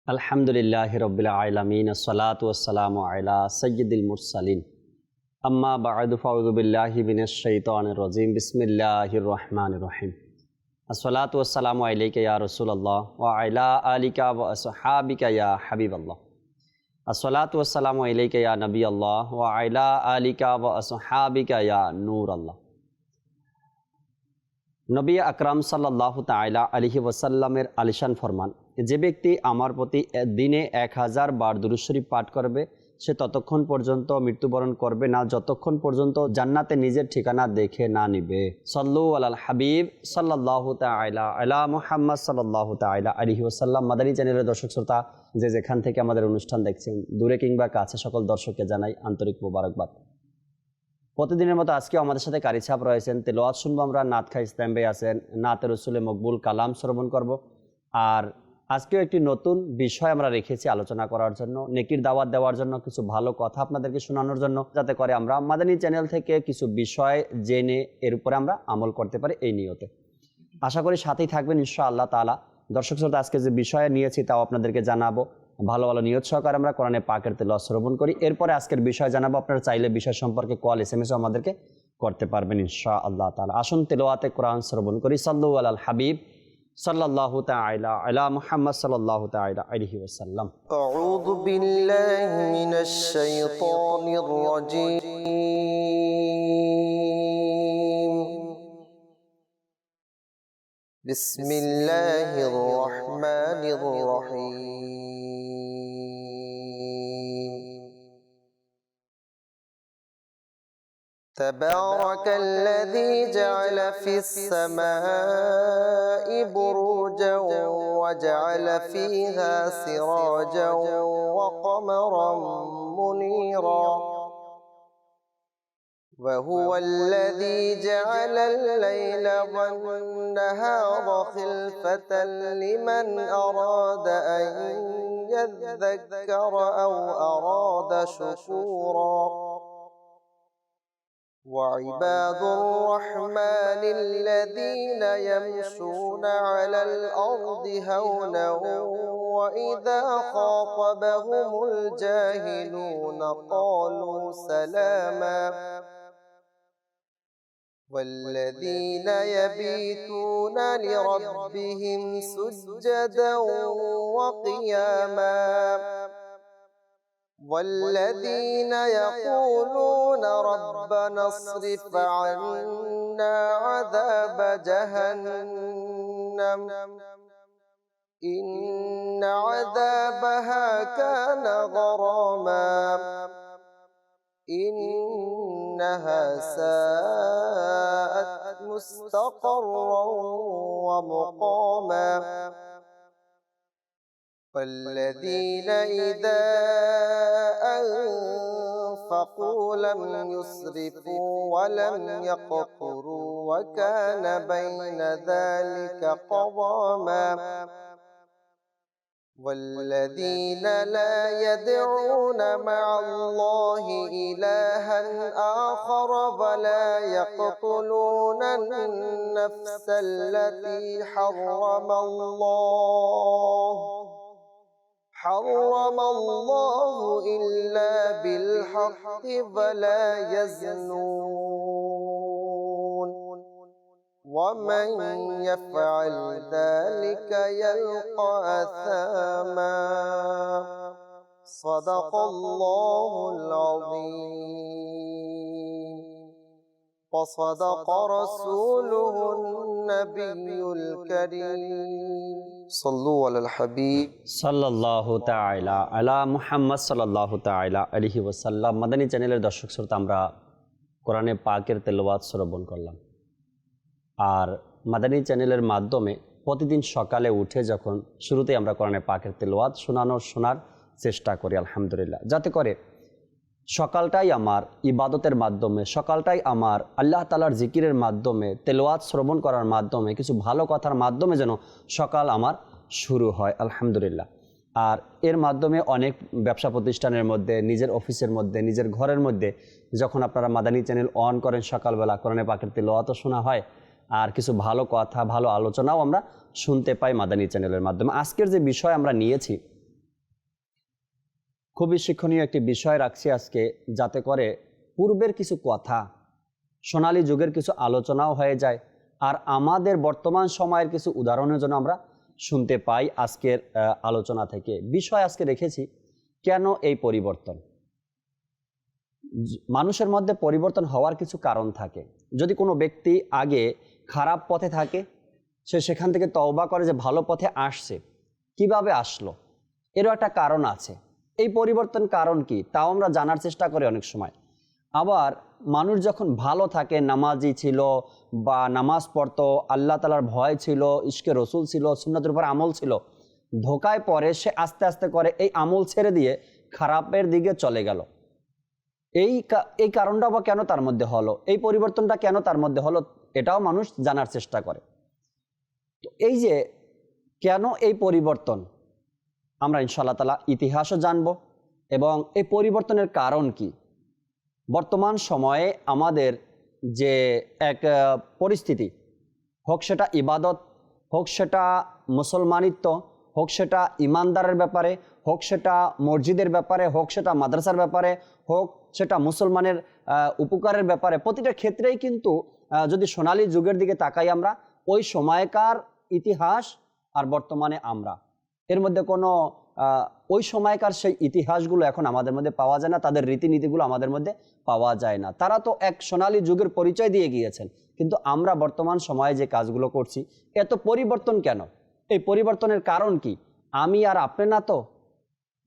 আলহামদুলিল্লাহি রাব্বিল আলামিন আসসালাতু ওয়াসসালামু আলা সাইয়্যিদিল মুরসালিন আম্মা বা'দু ফাউযু বিল্লাহি মিনাশ শাইতানির রাজিম বিসমিল্লাহির রহমানির রহিম আসসালাতু ওয়াসসালামু আলাইকা ইয়া রাসূলুল্লাহ ওয়া আলা আলিকা ওয়া আসহাবিকা ইয়া হাবিবাল্লাহ আসসালাতু ওয়াসসালামু আলাইকা ইয়া নবিয়াল্লাহ ওয়া আলা আলিকা ওয়া আসহাবিকা ইয়া নূরাল্লাহ। নবী আকরাম সাল্লাল্লাহু তাআলা আলাইহি ওয়াসাল্লামের আলিশান ফরমান, যে ব্যক্তি আমার প্রতি দিনে 1000 বার দুরূদ শরীফ পাঠ করবে সে ততক্ষণ পর্যন্ত মৃত্যুবরণ করবে না যতক্ষণ পর্যন্ত জান্নাতে নিজের ঠিকানা দেখে না নিবে। সাল্লু আলাল হাবিব সাল্লাল্লাহু তাআলা আলা মুহাম্মদ সাল্লাল্লাহু তাআলা আলাইহি ওয়াসাল্লাম। মাদানী চ্যানেলের দর্শক শ্রোতা যে যেখান থেকে আমাদের অনুষ্ঠান দেখছেন, দূরে কিংবা কাছে, সকল দর্শককে জানাই আন্তরিক মোবারকবাদ। প্রতিদিনের মতো আজকেও আমাদের সাথে কারি সাহেব রয়েছেন। তেলাওয়াত শুনবো আমরা, নাত খাই ইসলাম ভাই আছেন, নাতে রসুলে মকবুল কালাম শ্রবণ করব। আর আজকেও একটি নতুন বিষয় আমরা রেখেছি আলোচনা করার জন্য, নেকির দাওয়াত দেওয়ার জন্য, কিছু ভালো কথা আপনাদেরকে শোনানোর জন্য, যাতে করে আমরা মাদানী চ্যানেল থেকে কিছু বিষয় জেনে এর উপরে আমরা আমল করতে পারি, এই নিয়তে। আশা করি সাথেই থাকবেন ইনশাআল্লাহ তাআলা। দর্শক শ্রোতা, আজকে যে বিষয়ে নিয়েছি তাও আপনাদেরকে জানাবো। ভালো ভালো নিয়ত সহকারে আমরা কোরআনে পাকের তেলাওয়াত শ্রবণ করি। এরপরে আজকের বিষয় জানাবো। আপনারা চাইলে বিষয় সম্পর্কে কল এসএমএসও আমাদেরকে করতে পারবেন ইনশাআল্লাহ তাআলা। আসুন তেলাওয়াতে কোরআন শ্রবণ করি। সাল্লু আলাল হাবিব সাল্লাল্লাহু তাআলা আলা মুহাম্মদ সাল্লাল্লাহু তাআলা আলাইহি ওয়াসাল্লাম। আউযু বিল্লাহি মিনাশ শাইতানির রাজীম। বিসমিল্লাহির রহমানির রহিম। তাবারাকাল্লাযী জা'আলা ফিস সামাই বুরুজাও ওয়া জা'আলা ফীহা সিরাজাও ওয়া কমারাম মুনীরা। وهو الذي جعل الليل والنهار خلفة لمن أراد أن يذكر أو أراد شكورا. وعباد الرحمن الذين يمشون على الأرض هونا وإذا خاطبهم الجاهلون قالوا سلاما. والذين يبيتون لربهم سجدا وقياما. والذين يقولون ربنا اصرف عنا عذاب جهنم إن عذابها كان غراما إنها ساءت مستقرا ومقاما. والذين إذا أنفقوا لم يسرفوا ولم يقتروا وكان بين ذلك قواما. والذين لا يدعون مع الله إلها آخر ولا يقتلون النفس التي حرم الله إلا بالحق ولا يزنون ومن يفعل ذلك يلقى أثاما. صدق الله العظيم وصدق رسوله النبي الكريم. صلوا على الحبيب সাল্লাল্লাহু তাআলা আলা মুহাম্মদ সাল্লাল্লাহু তাআলা আলাইহি ওয়াসাল্লাম। মাদানী চ্যানেলের দর্শক শ্রোতা, আমরা কোরআনে পাকের তেলাওয়াত শ্রবণ করলাম। আর মাদানী চ্যানেলের মাধ্যমে প্রতিদিন সকালে উঠে যখন শুরুতেই আমরা কোরআনে পাকের তেলাওয়াত শোনার চেষ্টা করি আলহামদুলিল্লাহ, যাতে করে সকালটাই আমার ইবাদতের মাধ্যমে, সকালটাই আমার আল্লাহ তাআলার জিকিরের মাধ্যমে, তেলাওয়াত শ্রবণ করার মাধ্যমে, কিছু ভালো কথার মাধ্যমে যেন সকাল আমার শুরু হয় আলহামদুলিল্লাহ। আর এর মাধ্যমে অনেক ব্যবসা প্রতিষ্ঠানের মধ্যে, নিজের অফিসের মধ্যে, নিজের ঘরের মধ্যে যখন আপনারা মাদানী চ্যানেল অন করেন, সকালবেলা কোরআনে পাকের তেলাওয়াতও শোনা হয় আর কিছু ভালো কথা, ভালো আলোচনাও আমরা শুনতে পাই মাদানী চ্যানেলের মাধ্যমে। আজকের যে বিষয় আমরা নিয়েছি খুবই শিক্ষণীয় একটি বিষয় রাখছি আজকে, যাতে করে পূর্বের কিছু কথা, সোনালী যুগের কিছু আলোচনাও হয়ে যায়, আর আমাদের বর্তমান সময়ের কিছু উদাহরণের জন্য আমরা শুনতে পাই আজকের আলোচনা থেকে। বিষয় আজকে রেখেছি, কেন এই পরিবর্তন। মানুষের মধ্যে পরিবর্তন হওয়ার কিছু কারণ থাকে। যদি কোনো ব্যক্তি আগে খারাপ পথে থাকে, সে সেখান থেকে তওবা করে যে ভালো পথে আসছে, কিভাবে আসলো, এরও একটা কারণ আছে। এই পরিবর্তন কারণ কি তাও আমরা জানার চেষ্টা করি অনেক সময়। আবার মানুষ যখন ভালো থাকে, নামাজি ছিল বা নামাজ পড়তো, আল্লাহ তাআলার ভয় ছিল, ইশকে রসুল ছিল, সুন্নাতের উপর আমল ছিল, ধোকায় পড়ে সে আস্তে আস্তে করে এই আমল ছেড়ে দিয়ে খারাপের দিকে চলে গেল। এই কারণটা বা কেন তার মধ্যে হলো, এই পরিবর্তনটা কেন তার মধ্যে হলো, এটাও মানুষ জানার চেষ্টা করে। তো এই যে কেন এই পরিবর্তন, আমরা ইনশাআল্লাহ তাআলা ইতিহাসও জানব এবং এই পরিবর্তনের কারণ কি। বর্তমান সময়ে আমাদের যে এক পরিস্থিতি, হোক সেটা ইবাদত, হোক সেটা মুসলমানিত্ব, হোক সেটা ইমানদারের ব্যাপারে, হোক সেটা মসজিদের ব্যাপারে, হোক সেটা মাদ্রাসার ব্যাপারে, হোক সেটা মুসলমানের উপকারের ব্যাপারে, প্রতিটা ক্ষেত্রেই কিন্তু যদি সোনালী যুগের দিকে তাকাই আমরা, ওই সময়কার ইতিহাস আর বর্তমানে আমরা, এর মধ্যে কোনো ওই সময়কার সেই ইতিহাসগুলো এখন আমাদের মধ্যে পাওয়া যায় না, তাদের রীতিনীতিগুলো আমাদের মধ্যে পাওয়া যায় না। তারা তো এক সোনালী যুগের পরিচয় দিয়ে গিয়েছেন, কিন্তু আমরা বর্তমান সময়ে যে কাজগুলো করছি, এত পরিবর্তন কেন? এই পরিবর্তনের কারণ কি? আমি আর আপনি না তো,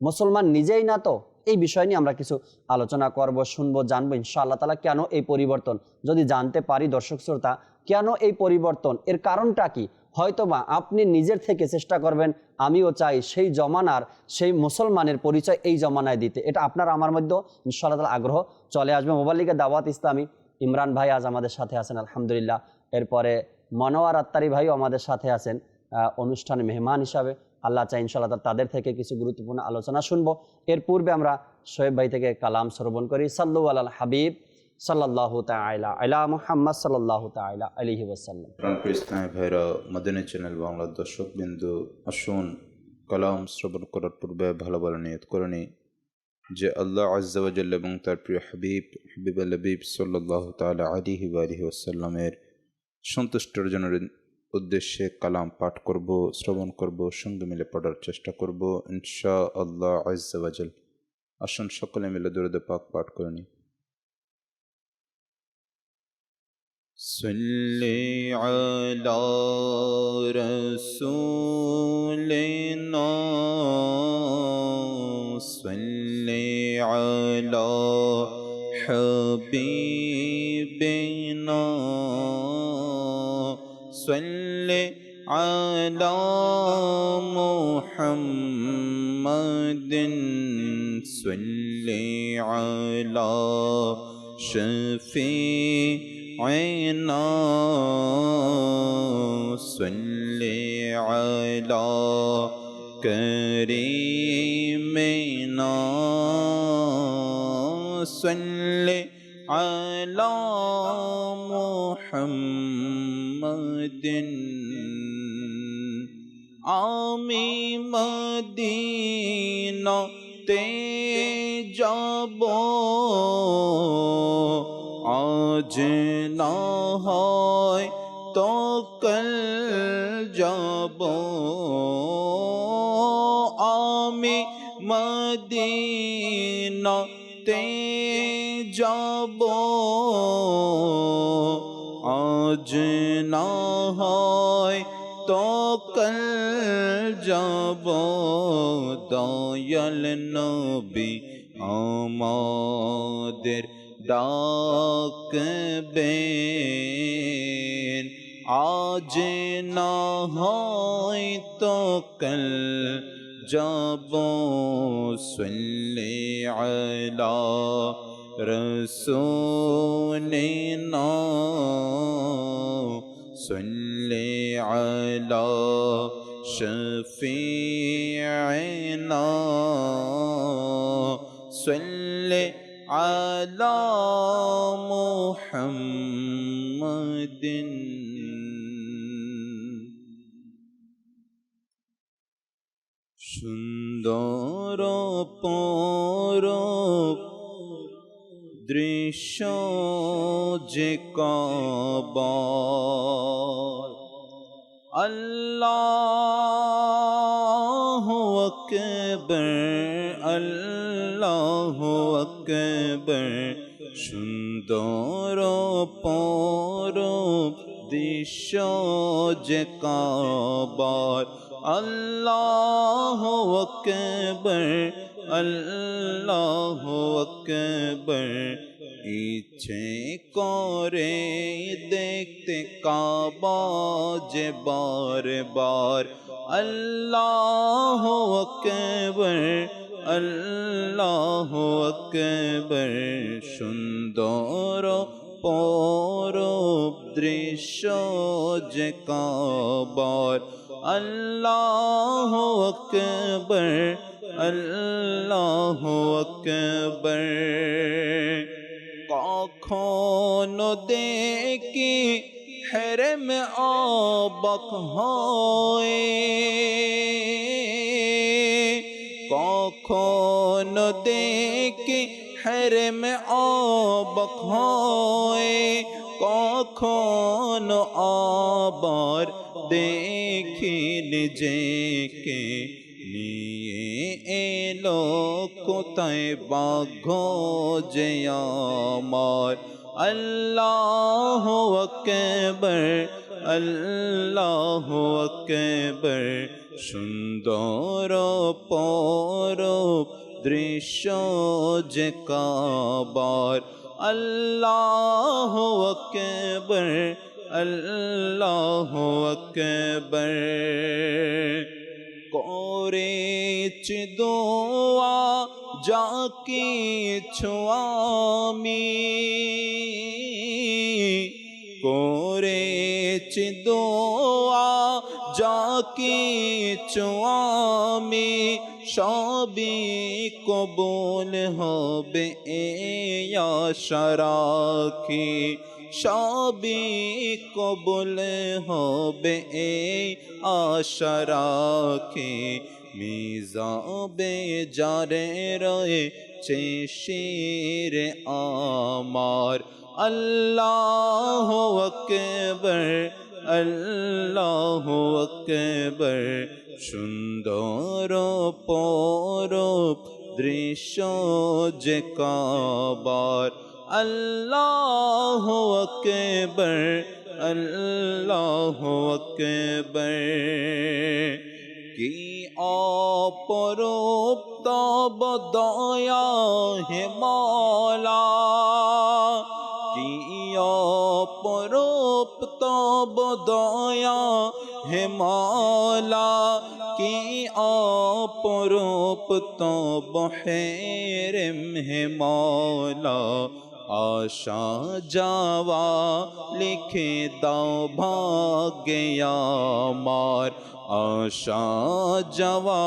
মুসলমান নিজেই না তো। এই বিষয় নিয়ে আমরা কিছু আলোচনা করব, শুনবো, জানবো ইনশাআল্লাহ তাআলা কেন এই পরিবর্তন। যদি জানতে পারি দর্শক শ্রোতা, কেন এই পরিবর্তন, এর কারণটা কি, হয়তোবা আপনি নিজের থেকে চেষ্টা করবেন, আমিও চাই সেই জমানার সেই মুসলমানের পরিচয় এই জমানায় দিতে। এটা আপনার আমার মধ্যেও ইনশাআল্লাহ তাআলা আগ্রহ চলে আসবে। মোবাইল লিগে দাওয়াত ইসলামী ইমরান ভাই আজ আমাদের সাথে আছেন আলহামদুলিল্লাহ। এরপরে মনোয়ার আত্তারি ভাইও আমাদের সাথে আছেন অনুষ্ঠানে মেহমান হিসাবে। আল্লাহ চাই ইনশাআল্লাহ তাদের থেকে কিছু গুরুত্বপূর্ণ আলোচনা শুনবো। এর পূর্বে আমরা শোয়েব ভাই থেকে কালাম শ্রবণ করি। সাল্লু আলাল হাবিব সাল্লাল্লাহু তাআলা আলা মুহাম্মদ সাল্লাল্লাহু তাআলা আলাইহি ওয়াসাল্লাম। প্রাণপ্রিয় ইসলামী ভাইরা, মদিনা চ্যানেল বাংলার দর্শক বিন্দু, আসুন কালাম শ্রবণ করার পূর্বে ভালো ভালো নিয়ত করে নিই যে আল্লাহ আজ্জা ওয়া জাল্লা এবং তার প্রিয় হাবিব হাবিবুল হাবিব সাল্লাল্লাহু তাআলা আলাইহি ওয়া আলিহি ওয়াসাল্লামের সন্তুষ্ট অর্জনের উদ্দেশ্যে কালাম পাঠ করব, শ্রবণ করব, সঙ্গে মিলে পড়ার চেষ্টা করব ইনশাআল্লাহ আজ্জা ওয়া জাল। আসুন সকলে মিলে দুরূদ পাক পাঠ করে নিই। صلی علی رسولنا صلی علی حبیبنا صلی علی محمد صلی علی شفیعنا صلی علی کریمنا صلی علی محمد আমি মদিনাতে যাব আজ না হয় তো কাল যাব আমি মদিনাতে যাব আজ না হয় তো কাল যাব দয়াল নবী আমাদের ডাকবেন আজ না হয় তো কাল যাব সাল্লি আলা রাসূলিনা صلی علی شفیعنا صلی علی محمد সুন্দর সুন্দর পরব দৃশ্য যে কাবার আল্লাহু আকবার আল্লাহু আকবার সুন্দর পরব দৃশ্য যে কাবার আল্লাহু আকবার আল্লাহু আকবার ইচ্ছে করে দেখতে কাবা যে বারবার আল্লাহু আকবার আল্লাহু আকবার সুন্দর পরব দৃশ্য যে কাবার আল্লাহু আকবার আল্লাহু আকবার কখনো দেখি হেরেম অবাক হয় কখনো দেখি হেরেম অবাক হয় কখনো আবার দেখি নিজেকে নিয়ে এলো কোথায় বাঘ যে আমার আল্লাহু আকবার আল্লাহু আকবার সুন্দর পরব দৃশ্য যে কাবার আল্লাহু আকবার আল্লাহু আকবার করেছি দোয়া যা কিছু আমি করেছি দোয়া যা কিছু আমি সবই কবুল হবে এই আশা রাখি সবই কবুল হবে এই আশা রাখি মিজাবে যারে রয়েছে শিরে আমার আল্লাহু আকবার আল্লাহু আকবার সুন্দর পরব দৃশ্য যে কাবার আল্লাহু আকবার আল্লাহু আকবার কি অপরূপ তব দয়া হে মাওলা কি অপরূপ তব দয়া হে মাওলা কি অপরূপ তব হেরেম হে মাওলা আশা যাওয়া লিখে দাও ভাগ্যে আমার আশা যাওয়া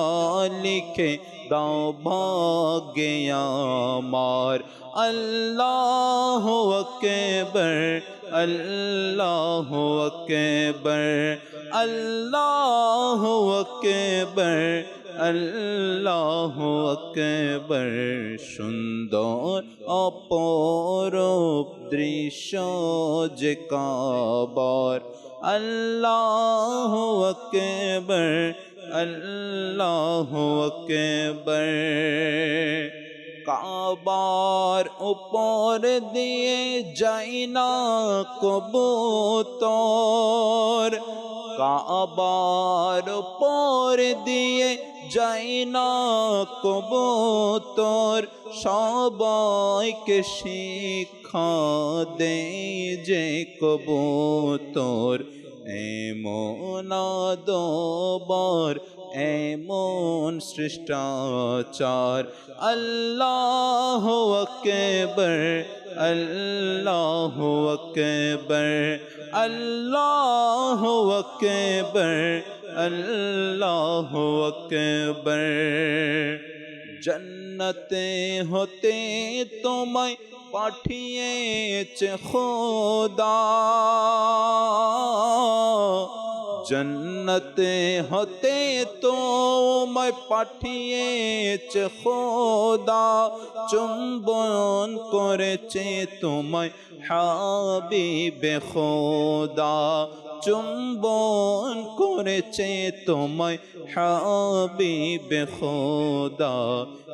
লিখে দাও ভাগ্যে আমার আল্লাহু আকবার আল্লাহু আকবার আল্লাহু আকবার আল্লাহু আকবার সুন্দর অপরূপ দৃশ্য যে কাবার আল্লাহু আকবার আল্লাহু আকবার কাবার উপর দিয়ে যাই না কবুতর কাবার উপর দিয়ে যাই না কবুতর সবাইকে শিক্ষা দেই যে কবুতর এমন আদবার এমন সৃষ্টাচার আল্লাহু আকবার আল্লাহু আকবার আল্লাহু আকবার আল্লাহু আকবার জান্নাতে হতে তোমায় পাঠিয়েছে খোদা জন্নতে হতে তোমায় পাঠিয়েছে খোদা, চুম্বন করেছে তোমায় হাবিবে খোদা, চুম্বন করেছে তোমায় হাবিবে খোদা।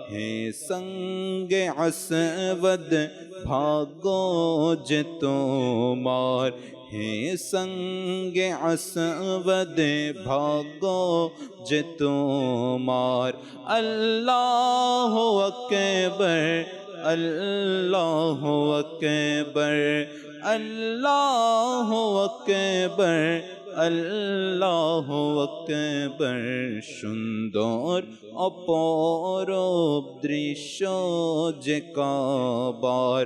হে সঙ্গে আসবদ ভাগো যে তোমার, হে সঙ্গে আসবদ ভাগো যে তোমার। আল্লাহু আকবার, আল্লাহু আকবার, আল্লাহু আকবার, আল্লাহু আকবার। সুন্দর অপরূপ দৃশ্য যে কাবার,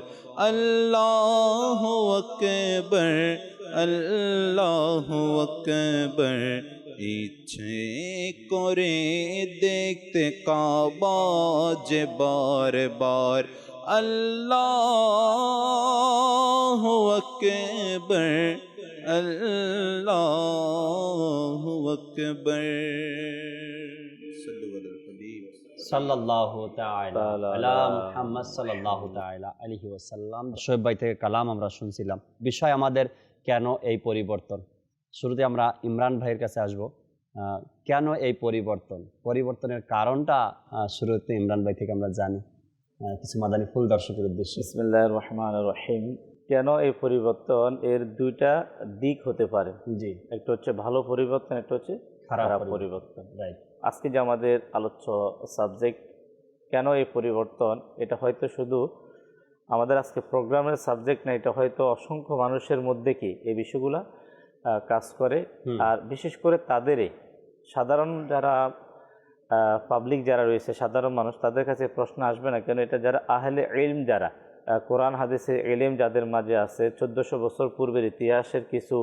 আল্লাহু আকবার, আল্লাহু আকবার। ইচ্ছে করে দেখতে কাবা যে বারবার, আল্লাহু আকবার, আল্লাহু আকবার। সাল্লাল্লাহু তাআলা আলা মুহাম্মদ সাল্লাল্লাহু তাআলা আলাইহি ওয়াসাল্লাম। শোয়েব ভাই থেকে কালাম আমরা শুনছিলাম। বিষয় আমাদের কেন এই পরিবর্তন। শুরুতে আমরা ইমরান ভাইয়ের কাছে আসব। কেন এই পরিবর্তন, পরিবর্তনের কারণটা শুরুতে ইমরান ভাই থেকে আমরা জানি, কিছু মাদানী ফুল দর্শকের উদ্দেশ্যে। বিসমিল্লাহির রহমানির রহিম। কেন এই পরিবর্তন, এর দুইটা দিক হতে পারে। জি, একটা হচ্ছে ভালো পরিবর্তন, একটা হচ্ছে খারাপ পরিবর্তন। রাইট। আজকে যে আমাদের আলোচ্য সাবজেক্ট কেন এই পরিবর্তন, এটা হয়তো শুধু আমাদের আজকে প্রোগ্রামের সাবজেক্ট না, এটা হয়তো অসংখ্য মানুষের মধ্যে কি এই বিষয়গুলা কাজ করে। আর বিশেষ করে তাদেরই সাধারণ যারা পাবলিক যারা রয়েছে, সাধারণ মানুষ, তাদের কাছে প্রশ্ন আসবে না কেন। এটা যারা আহলে ইলম, যারা কোরআন হাদিসের ইলম যাদের মাঝে আছে, 1400 বছর পূর্বের ইতিহাসের কিছু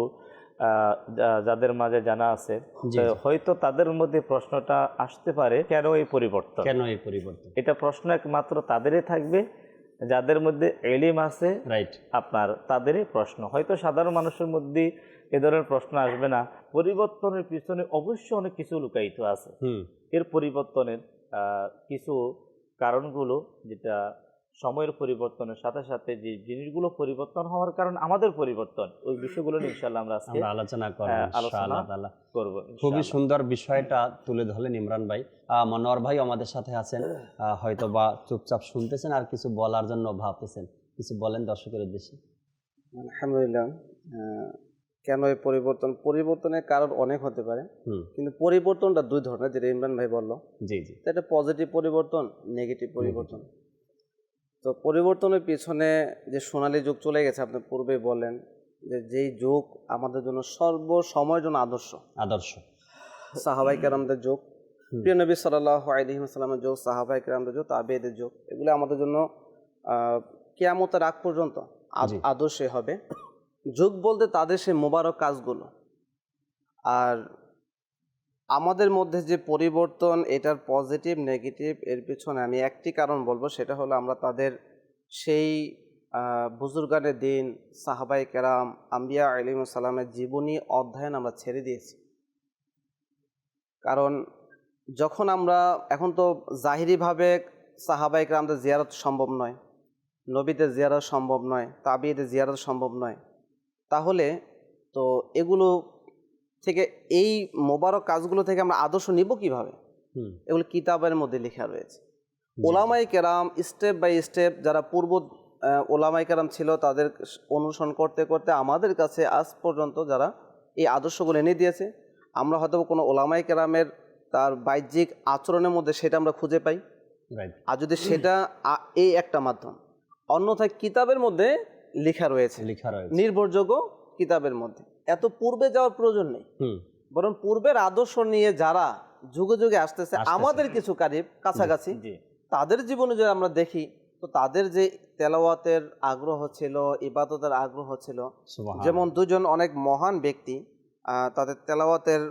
যাদের মাঝে জানা আছে, হয়তো তাদের মধ্যে প্রশ্নটা আসতে পারে কেন এই পরিবর্তন, কেন এই পরিবর্তন। এটা প্রশ্ন একমাত্র তাদেরই থাকবে যাদের মধ্যে ইলম আছে, রাইট। আপনার তাদেরই প্রশ্ন। হয়তো সাধারণ মানুষের মধ্যে এ ধরনের প্রশ্ন আসবে না। পরিবর্তনের পিছনে অবশ্যই অনেক কিছু লুকায়িত আছে। এর পরিবর্তনের কিছু কারণগুলো, যেটা সময়ের পরিবর্তনের সাথে সাথে যে জিনিসগুলো পরিবর্তন হওয়ার কারণ আমাদের পরিবর্তন, ওই বিষয়গুলো ইনশাআল্লাহ আমরা আজকে আলোচনা করব। খুবই সুন্দর বিষয়টা তুলে ধরলেন ইমরান ভাই। মনোয়ার ভাই আমাদের সাথে আছেন, হয়তো বা চুপচাপ শুনতেছেন আর কিছু বলার জন্য ভাবতেছেন, কিছু বলেন দর্শকের উদ্দেশ্যে। আলহামদুলিল্লাহ। কেন এই পরিবর্তন, পরিবর্তনের কারণ অনেক হতে পারে, কিন্তু পরিবর্তনটা দুই ধরনের, যেটা ইমরান ভাই বললো। জি জি। এটা পজিটিভ পরিবর্তন, নেগেটিভ পরিবর্তন। তো পরিবর্তনের পিছনে যে সোনালী যুগ চলে গেছে, আপনি পূর্বে বললেন যে যেই যুগ আমাদের জন্য সর্বসময়ের জন্য আদর্শ, সাহাবাই কেরামদের যুগ, প্রিয় নবী সাল্লাল্লাহু আলাইহি ওয়াসাল্লামের যুগ, সাহাবাই কেরামদের যুগ, তাবেঈদের যুগ, এগুলো আমাদের জন্য কিয়ামতের আগ পর্যন্ত আদর্শে হবে। যুগ বলতে তাদের সেই মোবারক কাজগুলো। আর আমাদের মধ্যে যে পরিবর্তন, এটার পজিটিভ নেগেটিভ, এর পিছনে আমি একটি কারণ বলবো, সেটা হলো আমরা তাদের সেই বুজুর্গানের দিন, সাহাবাই কেরাম, আম্বিয়া আলাইহিস সালামের জীবনী অধ্যয়ন আমরা ছেড়ে দিয়েছি। কারণ যখন আমরা এখন তো জাহিরিভাবে সাহাবাই কেরামদের জিয়ারত সম্ভব নয়, নবীদের জিয়ারত সম্ভব নয়, তাবিঈদের জিয়ারত সম্ভব নয়, তাহলে তো এগুলো থেকে, এই মোবারক কাজগুলো থেকে আমরা আদর্শ নিব কিভাবে? এগুলো কিতাবের মধ্যে লেখা রয়েছে। ওলামাই কেরাম স্টেপ বাই স্টেপ, যারা পূর্ব ওলামাই কেরাম ছিল, তাদের অনুসরণ করতে করতে আমাদের কাছে আজ পর্যন্ত যারা এই আদর্শগুলো এনে দিয়েছে, আমরা হয়তো কোনো ওলামাই কেরামের তার বাহ্যিক আচরণের মধ্যে সেটা আমরা খুঁজে পাই। আর যদি সেটা এই একটা মাধ্যম, অন্যথায় কিতাবের মধ্যে লেখা রয়েছে, নির্ভরযোগ্য কিতাবের মধ্যে। এত পূর্বে যাওয়ার প্রয়োজন নেই, বরং পূর্বের আদর্শ নিয়ে যারা যুগে যুগে আসতেছে, আমাদের কিছু কাছাকাছি, তাদের জীবনে যদি আমরা দেখি, তো তাদের যে তেলাওয়াতের আগ্রহ ছিল, ইবাদতের আগ্রহ ছিল, যেমন দুজন অনেক মহান ব্যক্তি, তাদের তেলাওয়াতের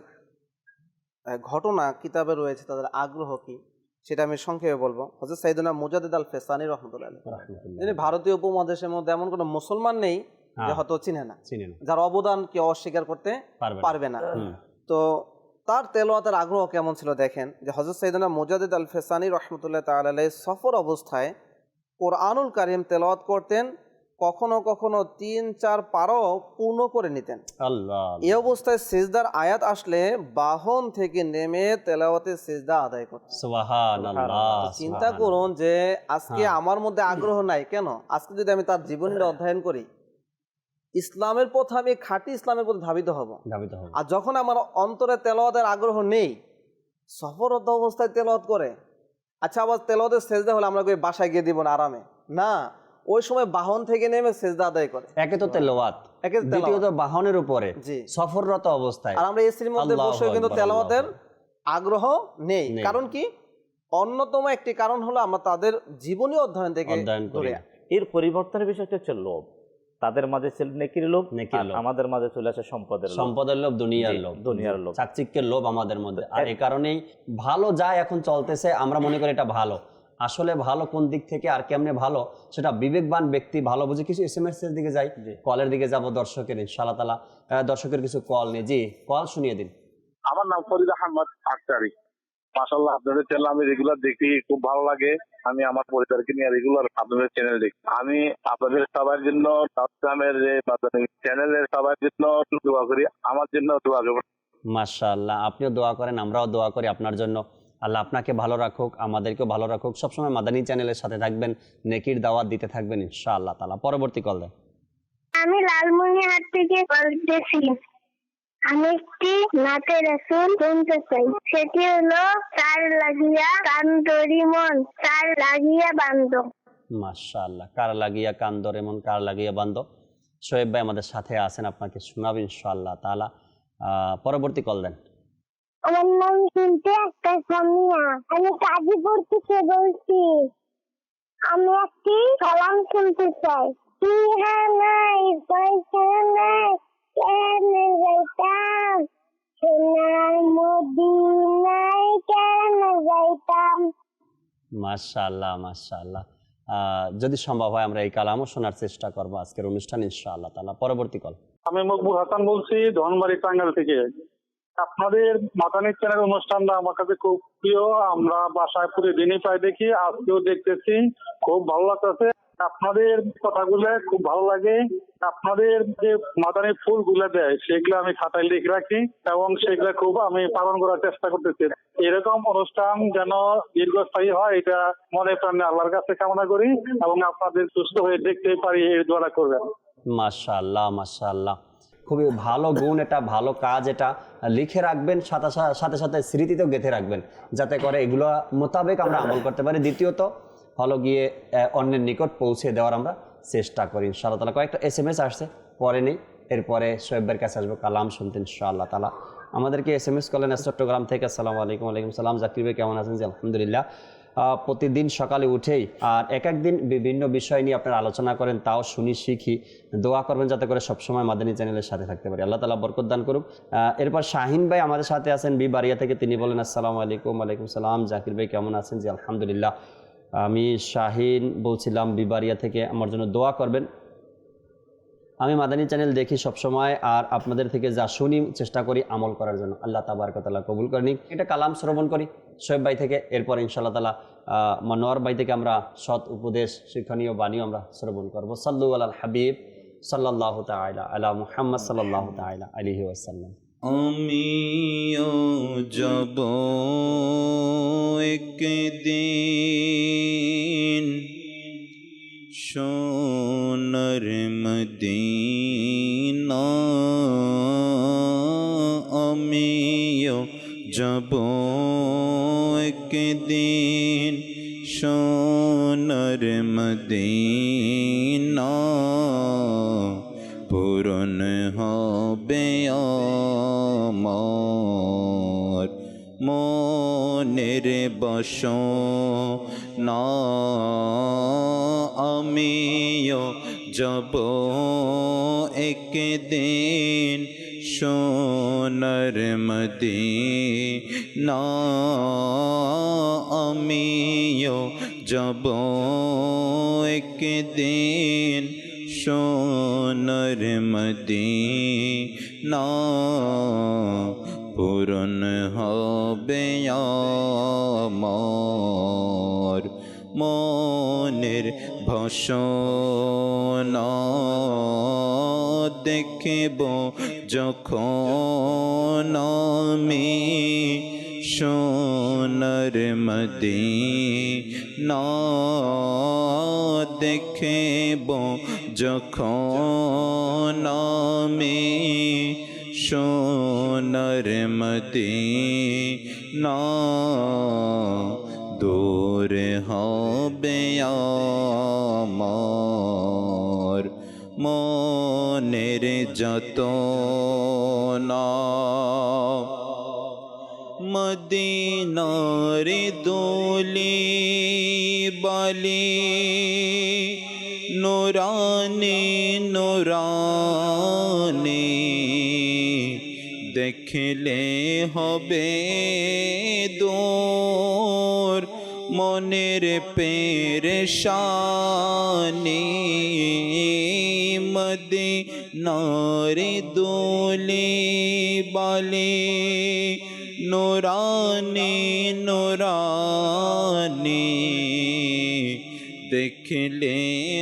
ঘটনা কিতাবে রয়েছে, তাদের আগ্রহ কি সেটা আমি সংক্ষেপে বলবো। হযরত সাইয়েদনা মুজাদ্দিদ আল ফেসানি রাহমাতুল্লাহ আলাইহি, যিনি ভারতীয় উপমহাদেশের মধ্যে এমন কোনো মুসলমান নেই যে হয়তো চিনে না, যার অবদান কেউ অস্বীকার করতে পারবে না। তো তার তেলাওয়াতের আগ্রহ কেমন ছিল দেখেন যে হযরত সাইয়েদনা মুজাদ্দিদ আল ফেসানি রহমতুল্লাহ তাআলা আলাইহি সফর অবস্থায় কোরআনুল কারীম তেলাওয়াত করতেন, কখনো কখনো ৩-৪ পারাও পূর্ণ করে নিতেন। আল্লাহ এই অবস্থায় সিজদার আয়াত আসলে বাহন থেকে নেমে তেলাওয়াতের সিজদা আদায় করতেন। সুবহানাল্লাহ। চিন্তা করুন যে আজকে আমার মধ্যে আগ্রহ নাই কেন, আজকে যদি আমি তার জীবনটা অধ্যয়ন করি, ইসলামের পথে আমি খাঁটি ইসলামের পথে ধাবিত হব। আর যখন আমার অন্তরে তেলাওয়াতের আগ্রহ নেই, সফররত অবস্থায় তেলাওয়াত করে, আচ্ছা আবার তেলাওয়াতের সেজদা হলে আমরা কই বাসায় গিয়ে দিব না আরামে, না, ওই সময় বাহন থেকে নেমে সেজদা আদায় করে। একে তো তেলাওয়াত, একে তেলাওয়াত। দ্বিতীয়ত বাহনের উপরে জি। সফররত অবস্থায়। আর আমরা এসির মধ্যে আল্লাহু বসে কিন্তু আকবার, তেলাওয়াতের আল্লাহু আগ্রহ নেই। নেই। কারণ কি? অন্যতম একটি কারণ হলো আমরা তাদের জীবনী অধ্যয়ন থেকে অধ্যয়ন করি দূরে। না। এর পরিবর্তনের বিষয়টা হচ্ছে লোভ। তাদের মাঝে ছিল নেকির লোভ, নেকির আর লোভ। আমাদের মাঝে চলে আসে সম্পদের লোভ। সম্পদের লোভ, দুনিয়ার জি, লোভ, দুনিয়ার লোভ। চাকচিক্যের লোভ আমাদের মধ্যে। আর এই কারণেই ভালো যা এখন চলতেছে আমরা মনে করি এটা ভালো, আসলে ভালো কোন দিক থেকে আর কেমনে ভালো সেটা বিবেকবান ব্যক্তি ভালো বুঝে। কিছু এসএমএস এর দিকে যাই, কলের দিকে যাব দর্শকের, ইনশাআল্লাহ তাআলা দর্শকের কিছু কল নেই। জি, কল শুনিয়ে দিন। আমার নাম ফরিদ আহমদ আখতারি। মাশাআল্লাহ, আপনাদের চ্যানেল আমি রেগুলার দেখি, খুব ভালো লাগে। আমি আমার পরিবারকে নিয়ে রেগুলার আপনাদের চ্যানেল দেখি। আমি আপনাদের সবার জন্য, তাওসামের যে চ্যানেলের সবার জন্য দোয়া করি, আমার জন্য দোয়া করবেন। মাশাআল্লাহ, আপনিও দোয়া করেন, আমরাও দোয়া করি আপনার জন্য। আল্লাহ আপনাকে ভালো রাখুক, আমাদেরকেও ভালো রাখুক। সবসময় মাদানী চ্যানেলের সাথে থাকবেন, নেকির দাওয়াত দিতে থাকবেন ইনশাআল্লাহ তাআলা। পরবর্তী কল দেন। আমি লালমনিরহাট থেকে বলতেছি। আমি একটি নাতে রাসূল শুনতে চাই। সেটি হলো তার লাগিয়া কান্দরি মন, তার লাগিয়া বান্দ। মাশাআল্লাহ, কার লাগিয়া কান্দর এমন কার লাগিয়া বান্দ। শোয়েব ভাই আমাদের সাথে আছেন, আপনাকে শোনাব ইনশাআল্লাহ তাআলা। পরবর্তী কল দেন। আমার নাম শুনতে একটা সামিয়া। আমি গাজীপুর থেকে বলছি। আমি একটি সালাম শুনতে চাই। ইহা নাই পয়সা নাই, কেমনে যাইতাম সোনার মদিনায়, কেমনে যাইতাম। মাশাআল্লাহ মাশাআল্লাহ। যদি সম্ভব হয় আমরা এই কালামও শোনার চেষ্টা করব আজকের অনুষ্ঠান ইনশাআল্লাহ তাআলা। পরবর্তী কল। আমি মকবুল হাসান বলছি, ধনবাড়ি টাঙ্গাইল থেকে। আপনাদের মাদানী চ্যানেল অনুষ্ঠানটা আমার কাছে খুব প্রিয়। আমরা বাসায় প্রতিদিনই প্রায় দেখি, আজকেও দেখতেছি, খুব ভালো লাগতেছে। আপনাদের কথাগুলো খুব ভালো লাগে। আপনাদের যে মাদানী ফুলগুলো দেয় সেগুলো আমি খাতায় লিখে রাখি এবং সেগুলো খুব আমি পালন করার চেষ্টা করতেছি। এরকম অনুষ্ঠান যেন দীর্ঘস্থায়ী হয়, এটা মনে প্রাণে আল্লাহর কাছে কামনা করি এবং আপনাদের সুস্থ হয়ে দেখতে পারি, এই দোয়া করবেন। মাশাআল্লাহ মাশাআল্লাহ, খুবই ভালো গুণ এটা, ভালো কাজ এটা। লিখে রাখবেন, সাথে সাথে স্মৃতিতেও গেঁথে রাখবেন, যাতে করে এগুলো মোতাবেক আমরা আমল করতে পারি। দ্বিতীয়ত হলো গিয়ে অন্যের নিকট পৌঁছে দেওয়ার আমরা চেষ্টা করি ইনশাআল্লাহ তাআলা। কয়েকটা এসএমএস আসছে, পরে নেই, এরপরে শোয়েবের কাছে আসবো কালাম শুনতে ইনশাআল্লাহ তাআলা। আমাদেরকে এসএমএস করলেন চট্টগ্রাম থেকে। আসসালামু আলাইকুম। ওয়ালাইকুম সালাম। জাকির ভাই কেমন আছেন? জি আলহামদুলিল্লাহ। প্রতিদিন সকালে উঠেই আর এক একদিন বিভিন্ন বিষয় নিয়ে আপনারা আলোচনা করেন, তাও শুনি, শিখি। দোয়া করবেন যাতে করে সবসময় মাদানী চ্যানেলের সাথে থাকতে পারি, আল্লাহ তাআলা বরকত দান করুক। এরপর শাহিন ভাই আমাদের সাথে আছেন বিবাড়িয়া থেকে, তিনি বলেন আসসালামু আলাইকুম। ওয়ালাইকুম সালাম। জাকির ভাই কেমন আছেন? জি আলহামদুলিল্লাহ। আমি শাহিন বলছিলাম বিবাড়িয়া থেকে, আমার জন্য দোয়া করবেন। আমি মাদানী চ্যানেল দেখি সবসময়, আর আপনাদের থেকে যা শুনি চেষ্টা করি আমল করার জন্য। আল্লাহ তাবারক ওয়া তাআলা কবুল করে নিক। এটা কালাম শ্রবণ করি শোয়েব ভাই থেকে, এরপর ইনশাআল্লাহ তাআলা মনোয়ার ভাই থেকে আমরা সৎ উপদেশ, শিক্ষণীয় বাণীও আমরা শ্রবণ করবো। সাল্লু আলাল হাবিব সাল্লাল্লাহু তাআলা আলা মুহাম্মদ সাল্লাল্লাহু তাআলা আলাইহি ওয়াসাল্লাম। আমিও যাব একদিন সোনার মদিনা, আমিও যাব একদিন সোনার মদিনা, পূরণ হবে আমার মনের বাসনা, আমিও যাব একদিন সোনার মদিনা, আমিও যাব একদিন সোনার মদিনা, পূরণ হবে আমার মনের বাসনা দেখিব যখন আমি সোনার মদিনা দেখিব যখন আমি সোনার মদিনা দূর হবে আমার মনের যাতনা মদিনার দুলি বালি নুরানি নুরানি দেখলে হবে দূর মনের পেরেশানি মদিনার দুলি বালি নুরানি নুরানি দেখলে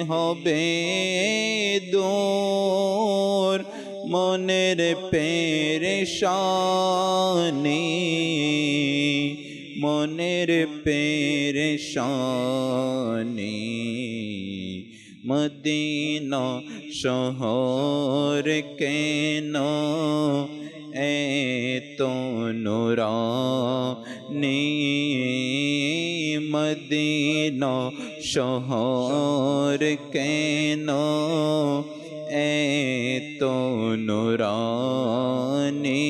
হবে দূর মনের পেরেশানি মনের পেরেশানি মদিনা শহর কেন এত নুরানি মদিনা শহর কেন এত নুরানি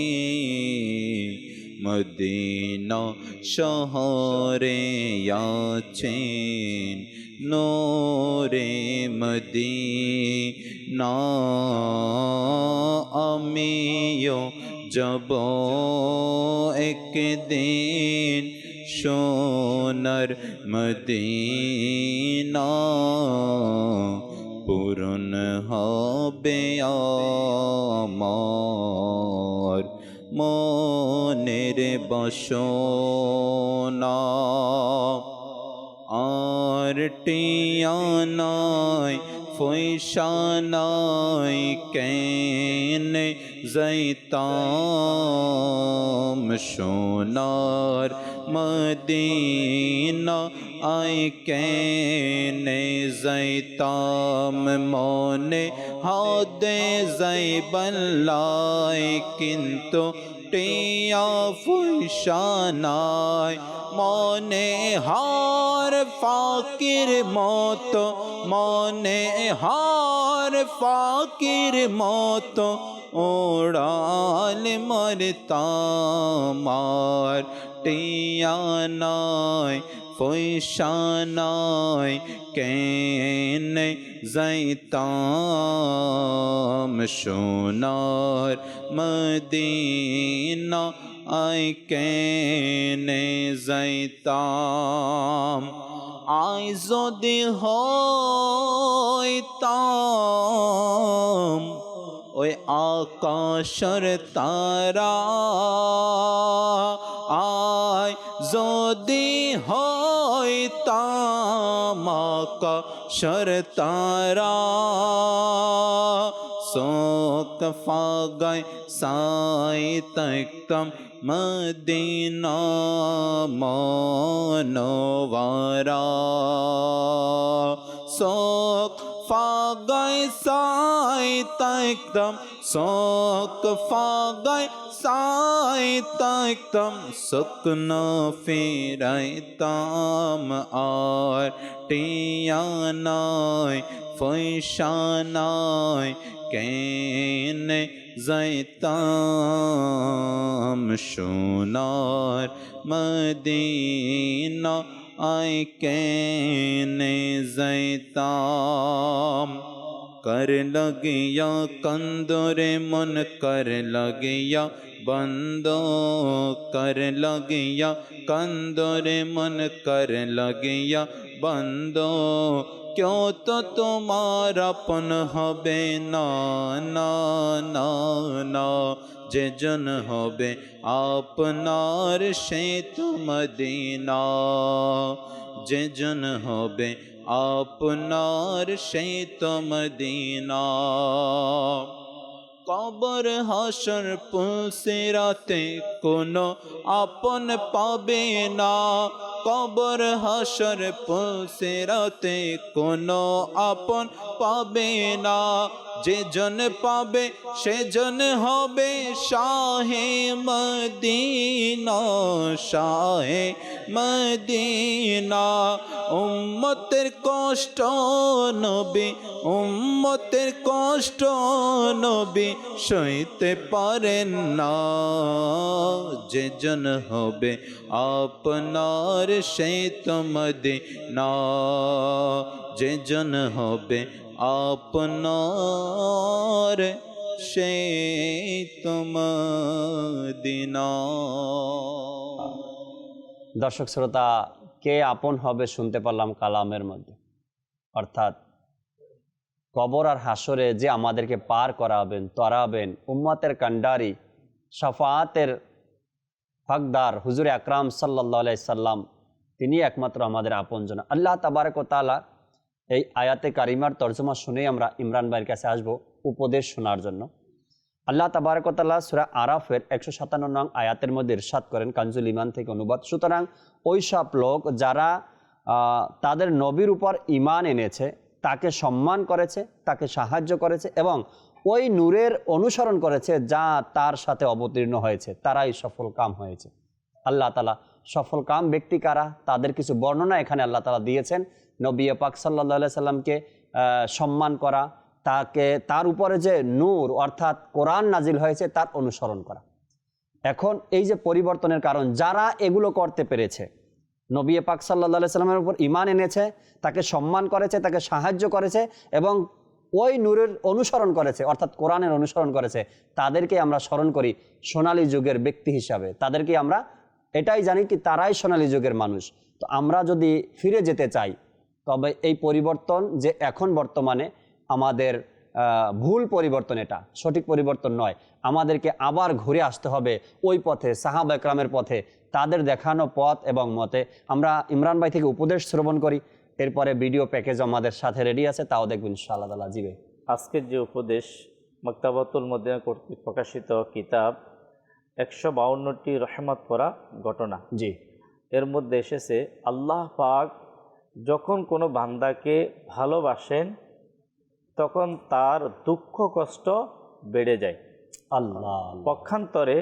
মদিনা শহরে আছেন নূরে মদিনা আমিও যাব একদিন সোনার মদিনা পূরণ হবে আমার মনের বাসনা আর টিয়ানায় ফৈশানায় কেন যাইতাম সোনার মদিনা আয় কেনে যাইতাম মনে হাদে যাইবাল্লাই কিন্তু টিয়া ফুইশানায় মনে হার ফাকির মতো মনে হার ফাকির মতো ওড়াল মরতামার টিয়ানায় ফৈশানায় কেনে যাইতাম সোনার মদিনা আই কেনে যাইতাম আই যদি হইতাম ওই আকাশের তারা আয় যদি হইতাম আকাশের তারা শোক ফাগায় সাই তকতম মদিনা মনোয়ারা শোক ফাগায় সাই তকতম শোক ফাগায় সাই তকতম সুকনা ফিরাইতাম আর টিয়ানায় ফৈশানায় কেনে যাইতাম সোনার মদিনা আই কেনে যাইতাম कर लगिया कंदोरे मन कर लगिया बंदो कर लगिया कंदोरे मन कर लगिया বন্ধু কেউ তো তোমার আপন হবে না, না না না। যেজন হবে আপনার সে তো মদিনা, যেজন হবে আপনার সে তো মদিনা। কবর হাসর পুলসিরাতে কোনো আপন পাবে না, কবর হাসর পুলসিরাতে কোনো আপন পাবে না। যেজন পাবে সেজন হবে শাহে মদিনা, শাহে মদিনা। উম্মতের কষ্ট নবী, উম্মতের কষ্ট নবী সইতে পারেন না। যেজন হবে আপনার সে তো মদিনা, যেজন হবে আপনার সে তো মদিনা। দর্শক শ্রোতা, কে আপন হবে শুনতে পারলাম কালামের মধ্যে, অর্থাৎ কবর আর হাসরে যে আমাদেরকে পার করাবেন, তরাবেন, উম্মতের কান্ডারি, শাফাআতের হকদার হুজুর আকরাম সাল্লাল্লাহু আলাইহি সাল্লাম, তিনি একমাত্র আমাদের আপনজন। আল্লাহ তাবারক ওয়া তাআলা এই আয়াতে কারিমার তর্জমা শুনেই আমরা ইমরান ভাইয়ের কাছে আসব উপদেশ শোনার জন্য। আল্লাহ তাবারক ওয়া তাআলা সূরা আরাফের 157 নং আয়াতের মধ্যে ইরশাদ করেন, কানজুল ঈমান থেকে অনুবাদ, সুতরাং ওই সব লোক যারা তাদের নবীর উপর ঈমান এনেছে, তাকে সম্মান করেছে, তাকে সাহায্য করেছে এবং ওই নূরের অনুসরণ করেছে যা তার সাথে অবতীর্ণ হয়েছে, তারাই সফল কাম হয়েছে। আল্লাহ তাআলা সফল কাম ব্যক্তি কারা, তাদের কিছু বর্ণনা এখানে আল্লাহ তাআলা দিয়েছেন। নবী পাক সাল্লাল্লাহু আলাইহি সাল্লামকে সম্মান করা, তাকে তার উপরে যে নূর অর্থাৎ কোরআন নাজিল হয়েছে তার অনুসরণ করা। এখন এই যে পরিবর্তনের কারণ, যারা এগুলো করতে পেরেছে, নবী পাক সাল্লাল্লাহু আলাইহি সাল্লামের উপর ঈমান এনেছে, তাকে সম্মান করেছে, তাকে সাহায্য করেছে এবং ওই নূরের অনুসরণ করেছে অর্থাৎ কোরআনের অনুসরণ করেছে, তাদেরকে আমরা স্মরণ করি সোনালী যুগের ব্যক্তি হিসাবে। তাদেরকে আমরা এটাই জানি কি তারাই সোনালী যুগের মানুষ। তো আমরা যদি ফিরে যেতে চাই, তবে এই পরিবর্তন যে এখন বর্তমানে আমাদের ভুল পরিবর্তন, এটা সঠিক পরিবর্তন নয়। আমাদেরকে আবার ঘুরে আসতে হবে ওই পথে, সাহাবা একরামের পথে, তাদের দেখানো পথ এবং মতে। আমরা ইমরান ভাই থেকে উপদেশ শ্রবণ করি, এরপরে ভিডিও প্যাকেজ আমাদের সাথে রেডি আছে, তাও দেখবেন ইনশাআল্লাহ তাআলা। জিবে আজকের যে উপদেশ মাকতাবাতুল মদিনা কর্তৃক প্রকাশিত কিতাব 152টি রহমত পড়া ঘটনা, জি, এর মধ্যে এসেছে আল্লাহ পাক যখন কোনো বান্দাকে ভালোবাসেন তখন তার দুঃখ কষ্ট বেড়ে যায়। আল্লাহ পক্ষান্তরে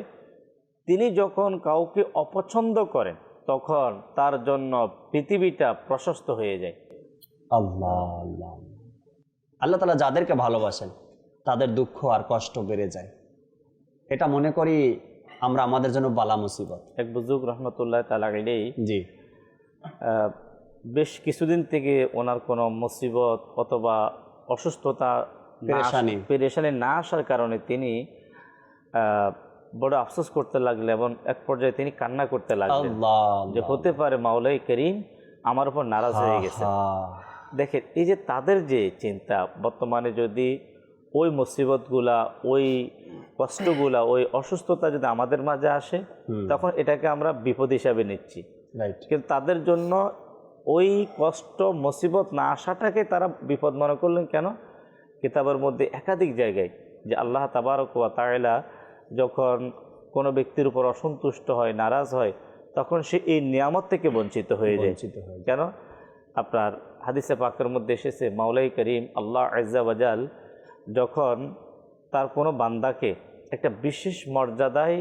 তিনি যখন কাউকে অপছন্দ করেন তখন তার জন্য পৃথিবীটা প্রশস্ত হয়ে যায়। আল্লাহ আল্লাহ আল্লাহ তাআলা যাদেরকে ভালোবাসেন তাদের দুঃখ আর কষ্ট বেড়ে যায়। এটা মনে করি আমরা আমাদের জন্য বালা মুসিবত। এক বুজুর্গ রহমতুল্লাহ তাআলা আলাইহি জি, বেশ কিছুদিন থেকে ওনার কোনো মুসিবত অথবা অসুস্থতা, পেরেশানি না আসার কারণে তিনি বড় আফসোস করতে লাগলেন এবং এক পর্যায়ে তিনি কান্না করতে লাগলেন যে হতে পারে মাওলাই করিম আমার উপর নারাজ হয়ে গেছে। দেখেন এই যে তাদের যে চিন্তা, বর্তমানে যদি ওই মুসিবতগুলা, ওই কষ্টগুলা, ওই অসুস্থতা যদি আমাদের মাঝে আসে তখন এটাকে আমরা বিপদ হিসাবে নিচ্ছি, কিন্তু তাদের জন্য ওই কষ্ট মুসিবত না আসাটাকে তারা বিপদ মনে করলেন। কেন? কিতাবের মধ্যে একাধিক জায়গায় যে আল্লাহ তাবারক ওয়া তাআলা যখন কোনো ব্যক্তির উপর অসন্তুষ্ট হয়, নারাজ হয়, তখন সে এই নিয়ামত থেকে বঞ্চিত হয়ে যায়। কেন? আপনার হাদিসে পাকের মধ্যে এসেছে মাওলাই করিম আল্লাহ আজ্জা ওয়া জাল যখন তার কোনো বান্দাকে একটা বিশেষ মর্যাদায়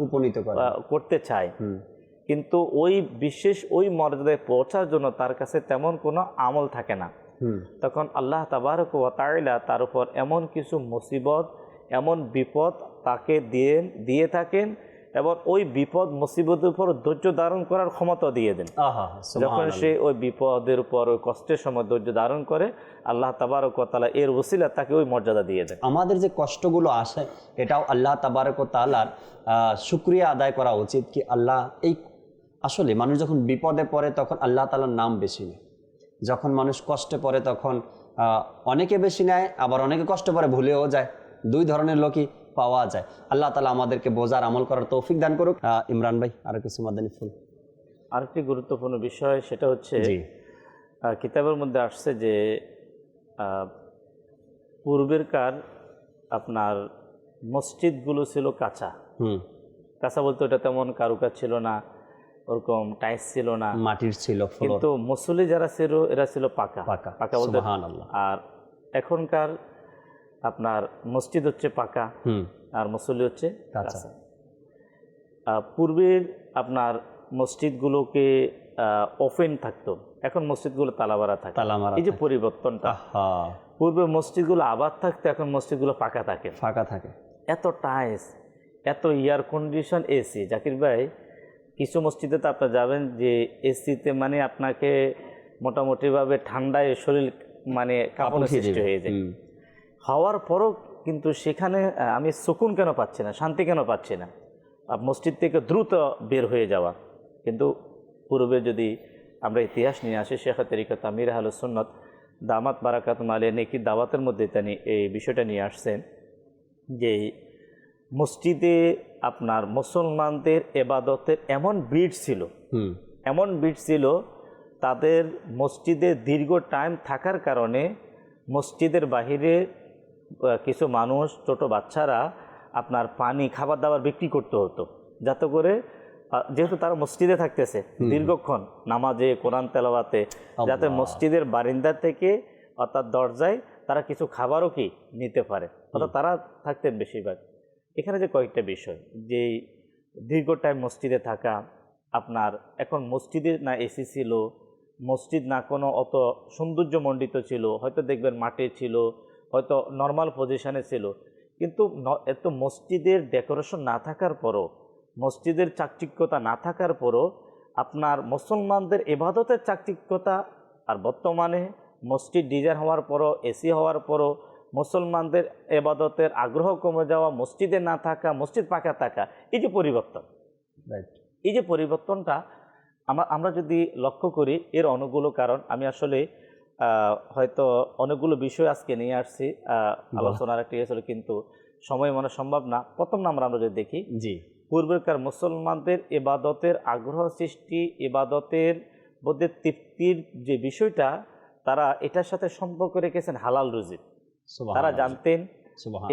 উপনীত করতে চায়, কিন্তু ওই বিশেষ ওই মর্যাদায় পৌঁছার জন্য তার কাছে তেমন কোনো আমল থাকে না, তখন আল্লাহ তাবারক ওয়া তাআলা তার উপর এমন কিছু মুসিবত, এমন বিপদ তাকে দিয়ে থাকেন এবং ওই বিপদ মুসিবতের উপর ধৈর্য ধারণ করার ক্ষমতা দিয়ে দেন। যখন সে ওই বিপদের উপর, ওই কষ্টের সময় ধৈর্য ধারণ করে, আল্লাহ তাবারক ওয়া তাআলা এর ওসিলা তাকে ওই মর্যাদা দিয়ে দেন। আমাদের যে কষ্টগুলো আসে এটাও আল্লাহ তাবারক ওয়া তাআলার শুকরিয়া আদায় করা উচিত কি আল্লাহ এই আসলে মানুষ যখন বিপদে পড়ে তখন আল্লাহ তাআলার নাম বেশি নেয়, যখন মানুষ কষ্টে পড়ে তখন অনেকে বেশি নেয়, আবার অনেকে কষ্ট পড়ে ভুলেও যায়। দুই ধরনের লোকই পাওয়া যায়। আল্লাহ তাআলা আমাদেরকে বোঝার আমল করার তৌফিক দান করুক। ইমরান ভাই আরো কিছু মাদানী ফুল। আরেকটি গুরুত্বপূর্ণ বিষয় সেটা হচ্ছে জি কিতাবের মধ্যে আসছে যে পূর্বেরকার আপনার মসজিদগুলো ছিল কাঁচা। কাঁচা বলতে ওটা তেমন কারুকাজ ছিল না, ওরকম টাইস ছিল না, মাটির ছিল, কিন্তু মুসল্লি যারা ছিল এরা ছিল পাকা পাকা। পাকা বলতে। সুবহানাল্লাহ। আর এখনকার আপনার মসজিদ হচ্ছে পাকা আর মুসল্লি হচ্ছে কাঁচা। কাঁচা। পূর্বের আপনার মসজিদগুলোকে ওপেন থাকতো, এখন মসজিদগুলো তালামারা থাকে। এই যে পরিবর্তনটা, পূর্বে মসজিদগুলো আবাদ থাকতো, এখন মসজিদগুলো ফাঁকা থাকে। এত টাইস, এত এয়ার কন্ডিশন, এসি। জাকির ভাই, কিছু মসজিদে তো আপনারা যাবেন যে এসিতে মানে আপনাকে মোটামুটিভাবে ঠান্ডায় শরীর মানে কাঁপানো সৃষ্টি হয়ে যায়। হওয়ার পরও কিন্তু সেখানে আমি সুকুন কেন পাচ্ছি না, শান্তি কেন পাচ্ছি না, মসজিদ থেকে দ্রুত বের হয়ে যাওয়া। কিন্তু পূর্বে যদি আমরা ইতিহাস নিয়ে আসি, শেখ তরিকত আমির আহলুস সুন্নাত দামাত বারাকাতুহুম আলাইহি নেকি দাওয়াতের মধ্যে তিনি এই বিষয়টা নিয়ে আসছেন যে মসজিদে আপনার মুসলমানদের ইবাদতের এমন ভিড় ছিল, তাদের মসজিদে দীর্ঘ টাইম থাকার কারণে মসজিদের বাহিরে কিছু মানুষ, ছোট বাচ্চারা আপনার পানি, খাবার দাবার বিক্রি করতে হতো, যাতে করে যেহেতু তারা মসজিদে থাকতেছে দীর্ঘক্ষণ নামাজে, কোরআন তেলাওয়াতে, যাতে মসজিদের বারিন্দা থেকে অর্থাৎ দরজায় তারা কিছু খাবারও কি নিতে পারে, অর্থাৎ তারা থাকতেন বেশিরভাগ। এখানে যে কয়েকটা বিষয়, যে দীর্ঘ টাইম মসজিদে থাকা, আপনার এখন মসজিদে না এসি ছিল, মসজিদ না কোনো অত সৌন্দর্যমণ্ডিত ছিল, হয়তো দেখবেন মাটি ছিল, হয়তো নর্মাল পজিশনে ছিল, কিন্তু এত মসজিদের ডেকোরেশন না থাকার পরও, মসজিদের চাকচিক্যতা না থাকার পরও আপনার মুসলমানদের ইবাদতের চাকচিক্যতা, আর বর্তমানে মসজিদ ডিজাইন হওয়ার পরও, এসি হওয়ার পরও মুসলমানদের ইবাদতের আগ্রহ কমে যাওয়া, মসজিদে না থাকা, মসজিদ পাকা থাকা, এই যে পরিবর্তন, এই যে পরিবর্তনটা আমরা যদি লক্ষ্য করি, এর অনেকগুলো কারণ। আমি আসলে হয়তো অনেকগুলো বিষয় আজকে নিয়ে আসছি আলোচনার একটি আসলে, কিন্তু সময় মনে সম্ভব না। প্রথম নাম্বার আমরা যদি দেখি, পূর্বেকার মুসলমানদের ইবাদতের আগ্রহ সৃষ্টি, ইবাদতের মধ্যে তৃপ্তির যে বিষয়টা, তারা এটার সাথে সম্পর্ক রেখেছেন হালাল রুজি। তারা জানতেন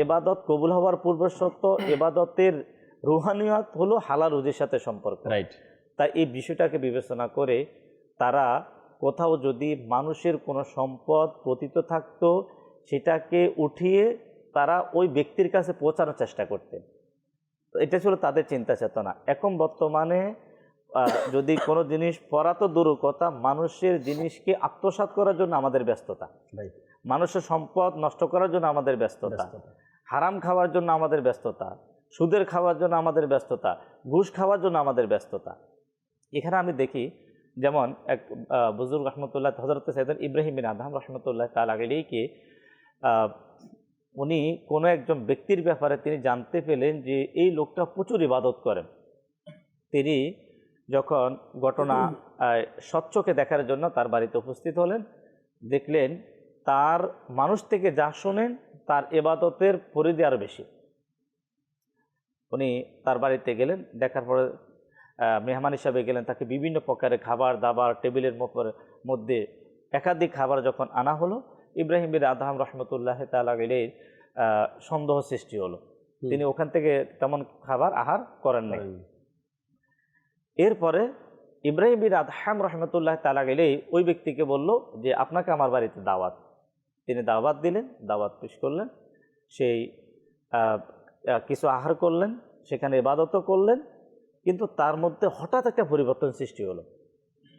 ইবাদত কবুল হওয়ার পূর্ব শর্ত, ইবাদতের রুহানিয়ত হলো হালাল রুজির সাথে সম্পর্ক। তাই এই বিষয়টাকে বিবেচনা করে তারা কোথাও যদি মানুষের কোনো সম্পদ পতিত থাকতো, সেটাকে উঠিয়ে তারা ওই ব্যক্তির কাছে পৌঁছানোর চেষ্টা করতেন। এটা ছিল তাদের চিন্তা চেতনা। এখন বর্তমানে যদি কোনো জিনিস পড়া তো দূর কথা, মানুষের জিনিসকে আত্মসাৎ করার জন্য আমাদের ব্যস্ততা, মানুষের সম্পদ নষ্ট করার জন্য আমাদের ব্যস্ততা, হারাম খাওয়ার জন্য আমাদের ব্যস্ততা, সুদের খাওয়ার জন্য আমাদের ব্যস্ততা, ঘুষ খাওয়ার জন্য আমাদের ব্যস্ততা। এখানে আমি দেখি, যেমন এক বুজুর্গ রহমতুল্লাহ, হযরত সাইয়েদনা ইব্রাহিম বিন আদহাম রহমতুল্লাহ তাআলা আলাইহি, উনি কোনো একজন ব্যক্তির ব্যাপারে তিনি জানতে পেলেন যে এই লোকটা প্রচুর ইবাদত করেন। তিনি যখন ঘটনা স্বচ্ছকে দেখার জন্য তার বাড়িতে উপস্থিত হলেন, দেখলেন তার মানুষ থেকে যা শোনেন তার ইবাদতের পরিধি আরও বেশি। উনি তার বাড়িতে গেলেন, দেখার পরে মেহমান হিসাবে গেলেন, তাকে বিভিন্ন প্রকারের খাবার দাবার টেবিলের মধ্যে একাধিক খাবার যখন আনা হলো, ইব্রাহিম বিন আদহাম রহমতুল্লাহ তাআলা আলাইহি সন্দেহ সৃষ্টি হলো। তিনি ওখান থেকে তেমন খাবার আহার করেন নাই। এরপরে ইব্রাহিম বিন আদহাম রহমতুল্লাহ তাআলা আলাইহি ওই ব্যক্তিকে বলল যে আপনাকে আমার বাড়িতে দাওয়াত। তিনি দাওয়াত দিলেন, দাওয়াত পেশ করলেন, সেই কিছু আহার করলেন, সেখানে ইবাদতও করলেন, কিন্তু তার মধ্যে হঠাৎ একটা পরিবর্তন সৃষ্টি হলো।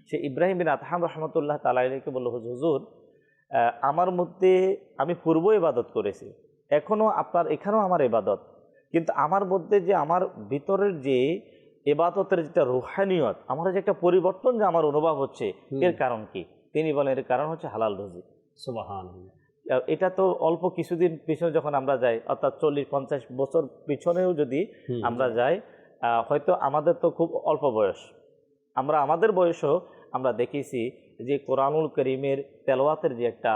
সে ইব্রাহিম বিন আদহাম রহমতুল্লাহ তাআলা আলাইহিকে বলল, হুজুর, আমার মধ্যে আমি পূর্ব ইবাদত করেছি, এখনও আপনার এখানেও আমার ইবাদত, কিন্তু আমার মধ্যে যে আমার ভিতরের যে ইবাদতের যেটা রুহানিয়ত, আমার যে একটা পরিবর্তন যে আমার অনুভব হচ্ছে, এর কারণ কি? তিনি বলেন এর কারণ হচ্ছে হালাল রুজি। সুবহানাল্লাহ। এটা তো অল্প কিছুদিন পিছনে যখন আমরা যাই, অর্থাৎ 40-50 বছর পিছনেও যদি আমরা যাই, হয়তো আমাদের তো খুব অল্প বয়স, আমরা আমাদের বয়সেও আমরা দেখেছি যে কোরআনুল করিমের তেলাওয়াতের যে একটা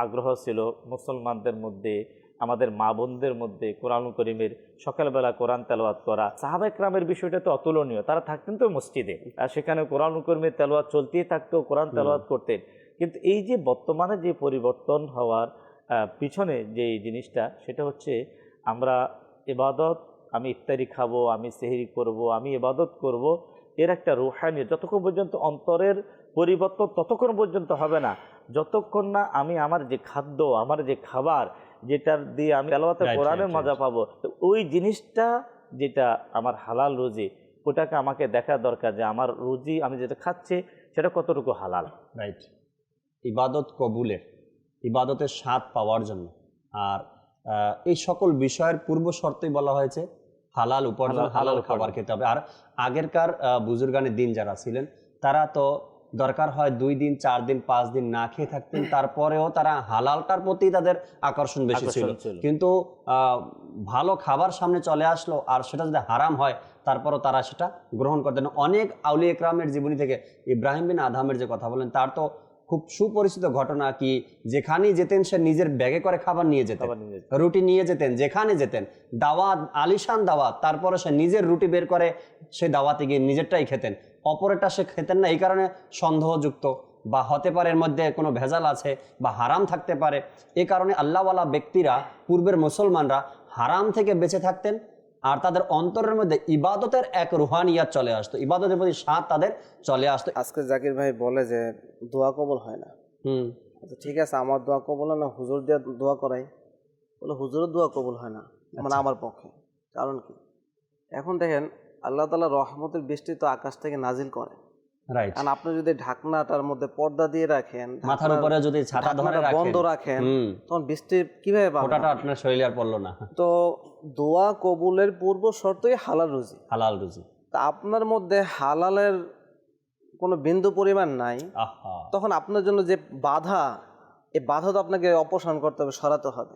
আগ্রহ ছিল মুসলমানদের মধ্যে, আমাদের মা বোনদের মধ্যে কোরআনুল করিমের সকালবেলা কোরআন তেলাওয়াত করা। সাহাবা ইকরামের বিষয়টা তো অতুলনীয়, তারা থাকতেন তো মসজিদে, আর সেখানে কোরআনুল করিমের তেলাওয়াত চলতেই থাকতো, কোরআন তেলাওয়াত করতেন। কিন্তু এই যে বর্তমানে যে পরিবর্তন হওয়ার পিছনে যে জিনিসটা, সেটা হচ্ছে আমরা ইবাদত, আমি ইফতারি খাবো, আমি সেহরি করব, আমি ইবাদত করব, এর একটা রুহানিয়ত যতক্ষণ পর্যন্ত অন্তরের পরিবর্তন ততক্ষণ পর্যন্ত হবে না, যতক্ষণ না আমি আমার যে খাদ্য, আমার যে খাবার, যেটার দিয়ে আমি তেলাওয়াতে কোরআনের মজা পাবো, তো ওই জিনিসটা যেটা আমার হালাল রুজি, ওটাকে আমাকে দেখা দরকার যে আমার রুজি আমি যেটা খাচ্ছি সেটা কতটুকু হালাল। রাইট। ইবাদত কবুলের, ইবাদতের স্বাদ পাওয়ার জন্য, আর এই সকল বিষয়ের পূর্ব শর্তই বলা হয়েছে হালাল উপার্জন, হালাল খাবার খেতে হবে। আর আগেরকার বুজুর্গানের দিন যারা ছিলেন তারা তো দরকার হয় 2 দিন 4 দিন 5 দিন না খেয়ে থাকতেন, তারপরেও তারা হালালটার প্রতি তাদের আকর্ষণ বেশি ছিল। কিন্তু ভালো খাবার সামনে চলে আসলো আর সেটা যদি হারাম হয় তারপরও তারা সেটা গ্রহণ করতেন। অনেক আউলিয়া ইকরামের জীবনী থেকে ইব্রাহিম বিন আদহামের যে কথা বলেন, তার তো খুব সুপরিচিত ঘটনা কি, যেখানেই যেতেন সে নিজের ব্যাগে করে খাবার নিয়ে যেতেন, রুটি নিয়ে যেতেন, যেখানে যেতেন দাওয়াত, আলিশান দাওয়াত, তারপরে সে নিজের রুটি বের করে সে দাওয়াতে গিয়ে নিজেরটাই খেতেন, অপরেরটা সে খেতেন না। এই কারণে সন্দেহযুক্ত বা হতে পারে এর মধ্যে কোনো ভেজাল আছে বা হারাম থাকতে পারে, এই কারণে আল্লাহওয়ালা ব্যক্তিরা, পূর্বের মুসলমানরা হারাম থেকে বেঁচে থাকতেন, আর তাদের অন্তরের মধ্যে ইবাদতের এক রুহানিয়াত চলে আসতো, ইবাদতের প্রতি স্বাদ তাদের চলে আসতো। আজকে জাকির ভাই বলে যে দোয়া কবুল হয় না। আচ্ছা ঠিক আছে, আমার দোয়া কবুল হয় না, হুজুর দিয়ে দোয়া করাই, বলে হুজুরের দোয়া কবুল হয় না, মানে আমার পক্ষে। কারণ কি? এখন দেখেন আল্লাহ তাআলা রহমতের বৃষ্টি তো আকাশ থেকে নাজিল করে, কারণ আপনি যদি ঢাকনাটার মধ্যে পর্দা দিয়ে রাখেন, মাথার উপরে যদি ছাতা ধরে রাখেন, বন্ধ রাখেন, তখন বৃষ্টি কিভাবে পাবেন? ওটাটা আপনার শরীরে আর পড়লো না। তো দোয়া কবুলের পূর্ব শর্তই হালাল রুজি, হালাল রুজি। তা আপনার মধ্যে হালালের কোনো বিন্দু পরিমাণ নাই, তখন আপনার জন্য যে বাধা, এই বাধা তো আপনাকে অপসারণ করতে হবে, সরাতে হবে।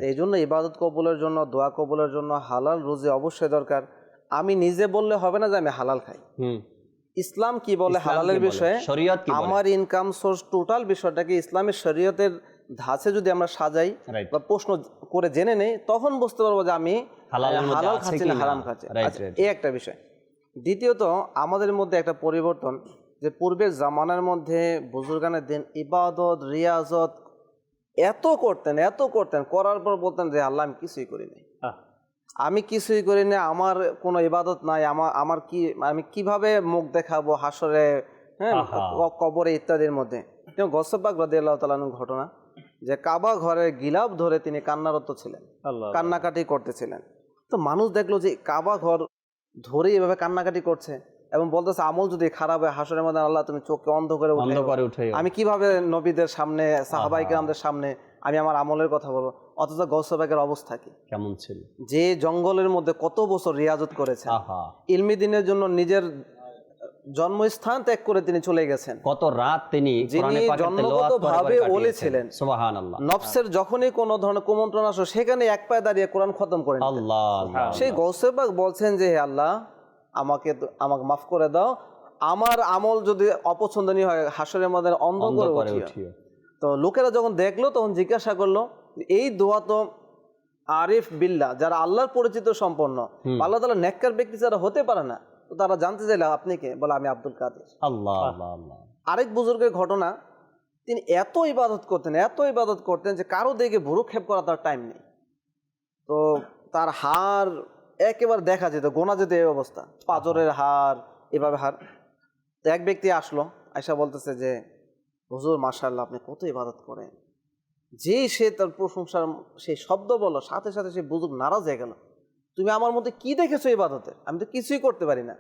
এই জন্য ইবাদত কবুলের জন্য, দোয়া কবুলের জন্য হালাল রুজি অবশ্যই দরকার। আমি নিজে বললে হবে না যে আমি হালাল খাই। ইসলাম কি বলে হালালের বিষয়ে, আমার ইনকাম সোর্স, টোটাল বিষয়টাকে ইসলামের শরীয়তের ধাঁচে যদি আমরা সাজাই বা প্রশ্ন করে জেনে নেই, তখন বুঝতে পারবো যে আমি হালাল খাচ্ছি না হারাম খাচ্ছি। এই একটা বিষয়। দ্বিতীয়ত আমাদের মধ্যে একটা পরিবর্তন, যে পূর্বের জামানার মধ্যে বুজুর্গানের দিন ইবাদত রিয়াজত এত করতেন, করার পর বলতেন যে আল্লাহ আমি কিছুই করি নাই, আমি কিছুই করি না, আমার কোনো ইবাদত নাই, আমার কি, আমি কিভাবে মুখ দেখাবো হাসরে, হ্যাঁ, কবরে ইত্যাদির মধ্যে। গৌস পাক রাদিয়াল্লাহু তাআলা আনহুর ঘটনা, যে কাবা ঘরের গিলাফ ধরে তিনি কান্নারত ছিলেন, কান্নাকাটি করতেছিলেন। তো মানুষ দেখলো যে কাবা ঘর ধরে এভাবে কান্নাকাটি করছে এবং বলতেছে আমল যদি খারাপ হয় হাসরের মধ্যে আল্লাহ তুমি চোখকে অন্ধ করে উঠে, আমি কিভাবে নবীদের সামনে, সাহাবায়ে কেরামদের সামনে আমি আমার আমলের কথা বলবো। অথচ গৌস পাকের অবস্থা কি কেমন ছিল, যে জঙ্গলের মধ্যে কত বছর রিয়াজত করেছেন, ইলমি দিনের জন্য নিজের জন্মস্থান ত্যাগ করে তিনি চলে গেছেন, কত রাত তিনি, যিনি জন্মগতভাবে ওলি ছিলেন, সুবহানাল্লাহ, নফসের যখনই কোনো ধরনের কুমন্ত্রণ আসে সেখানে এক পায়ে দাঁড়িয়ে কোরআন খতম করেন। সেই গৌস পাক বলছেন যে হে আল্লাহ, আমাকে মাফ করে দাও, আমার আমল যদি অপছন্দনীয় হয় হাসরের মধ্যে অন্ধ করে উঠিও। তো লোকেরা যখন দেখলো তখন জিজ্ঞাসা করলো, এই দোয়া তো আরিফ বিল্লাহ, যারা আল্লাহর পরিচিত সম্পন্ন, আল্লাহ তাআলা নেককার ব্যক্তি যারা হতে পারে না, তো তারা জানতে চাইলে আপনি কে? বলে আমি আব্দুল কাদের। আরেক বুজুর্গের ঘটনা, তিনি এত ইবাদত করতেন যে কারো দেখে ভুরুক্ষেপ করা তার টাইম নেই। তো তার হাড় একেবারে দেখা যেত, গোনা যেত, এই অবস্থা, পাঁজরের হাড়, এভাবে হাড়। তো এক ব্যক্তি আসলো, আয়সা বলতেছে যে হুজুর মাশাআল্লাহ আপনি কত ইবাদত করেন। যেই সে তার প্রশংসার সেই শব্দ বললো, সাথে সাথে সে বুজুর্গ নারাজ হয়ে গেল, তুমি আমার মধ্যে কি দেখেছো ইবাদতে? আমি তো কিছুই করতে পারি না।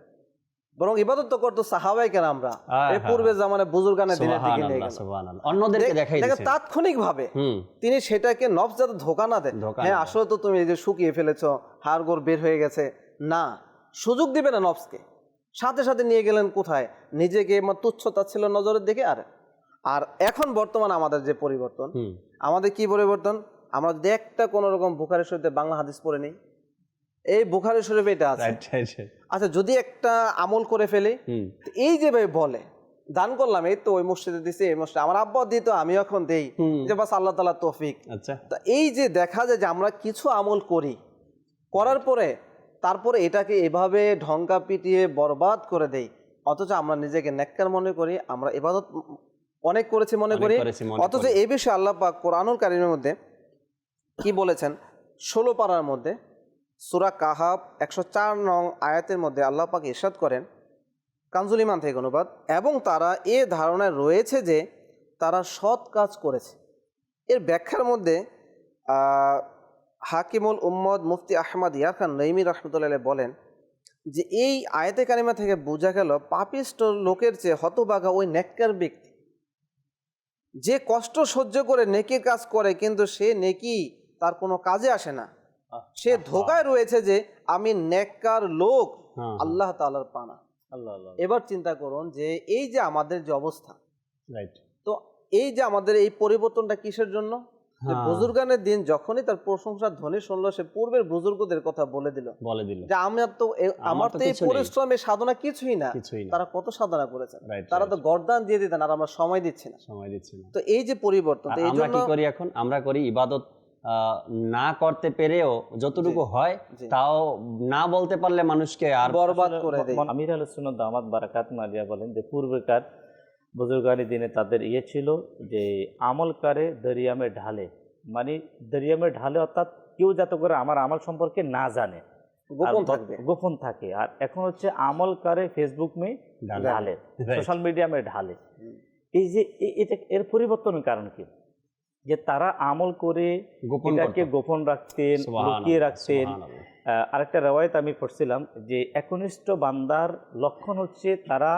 বরং ইবাদত তো করতো সাহাবায়ে কেরামরা, এই পূর্বে জামানায় বুজুর্গানের দিনের দিকে নিয়ে গেল, অন্যদেরকে দেখাই দিয়েছেন। তাৎক্ষণিকভাবে তিনি সেটাকে নফস যাতে ধোঁকা না দেন, হ্যাঁ আসলে তো তুমি এই যে শুকিয়ে ফেলেছো, হাড় গোড় বের হয়ে গেছে, না, সুযোগ দিবে না নফসকে। সাথে সাথে নিয়ে গেলেন কোথায়? নিজেকে তুচ্ছতা ছিল নজরের দিকে। আর এখন বর্তমানে আমাদের যে পরিবর্তন, আমাদের কি পরিবর্তন? আমরা যদি একটা কোন রকম বুখারী শরীফে বাংলা হাদিস পড়ে নেই, এই বুখারী শরীফে এটা আছে, আচ্ছা যদি একটা আমল করে ফেলি, তো এই যে ভাই বলে দান করলাম, এই তো ওই মসজিদে দিছি, এই মসজিদে আমার আব্বা দিত, আমি এখন দেই, যে বাস আল্লাহ তাআলা তৌফিক। আচ্ছা, তা এই যে দেখা যায় যে আমরা কিছু আমল করি, করার পরে তারপরে এটাকে এভাবে ঢঙ্কা পিটিয়ে বরবাদ করে দেই, অথচ আমরা নিজেকে নেককার মনে করি, আমরা ইবাদত অনেক করেছি মনে করি, অথচ এই বিষয়ে আল্লাহ পাক কোরআনুল কারীমের মধ্যে কি বলেছেন? 16 পারার মধ্যে সূরা কাহাব 104 নং আয়াতের মধ্যে আল্লাহ পাক ইরশাদ করেন, কানজুল ঈমান থেকে অনুবাদ, এবং তারা এ ধারণায় রয়েছে যে তারা সৎ কাজ করেছে। এর ব্যাখ্যার মধ্যে হাকিমুল উম্মদ মুফতি আহমদ ইয়ার খান নঈমী রাহমাতুল্লাহ বলেন যে এই আয়াতে কারিমা থেকে বোঝা গেল পাপিষ্ট লোকের চেয়ে হতভাগা ওই নেককার ব্যক্তি, যে কষ্ট সহ্য করে নেকির কাজ করে কিন্তু সে নেকি তার কোনো কাজে আসে না, সে ধোকায় রয়েছে যে আমি নেককার লোক, আল্লাহ তাআলার পানা। এবার চিন্তা করুন যে এই যে আমাদের যে অবস্থা, তো এই যে আমাদের এই পরিবর্তনটা কিসের জন্য? বুজুর্গানের দিন যখনই তার প্রশংসার ধ্বনি শুনলো, সে পূর্বের বুজুর্গদের কথা বলে দিল যে আমার তো এই পরিশ্রমের সাধনা কিছুই না, তারা কত সাধনা করেছেন, তারা তো গর্দান দিয়ে দিতেন, আর আমরা সময় দিচ্ছি না। তো এই যে পরিবর্তন, এই জন্য কি করি এখন? আমরা করি ইবাদত না করতে পেরেও যতটুকু হয় তাও না বলতে পারলে মানুষকে আর বরবাদ করে দেয়। আমির আহলে সুন্নাত দামাত বারাকাত মালিয়া বলেন যে পূর্বেকার বুজুর্গানি দিনে তাদের ছিল যে আমলকারে দরিয়ামে ঢালে, মানে দরিয়ামে ঢালে অর্থাৎ কেউ যাতে করে আমার আমল সম্পর্কে না জানে, গোপন থাকে। আর এখন হচ্ছে আমলকারে ফেসবুক মে ঢালে, সোশ্যাল মিডিয়া মে ঢালে। এই যে এটা এর পরিবর্তনের কারণ কি? যে তারা আমল করে এটাকে গোপন রাখতেন, লুকিয়ে রাখতেন। আরেকটা রেওয়ায়েত আমি পড়ছিলাম যে একনিষ্ঠ বান্দার লক্ষণ হচ্ছে তারা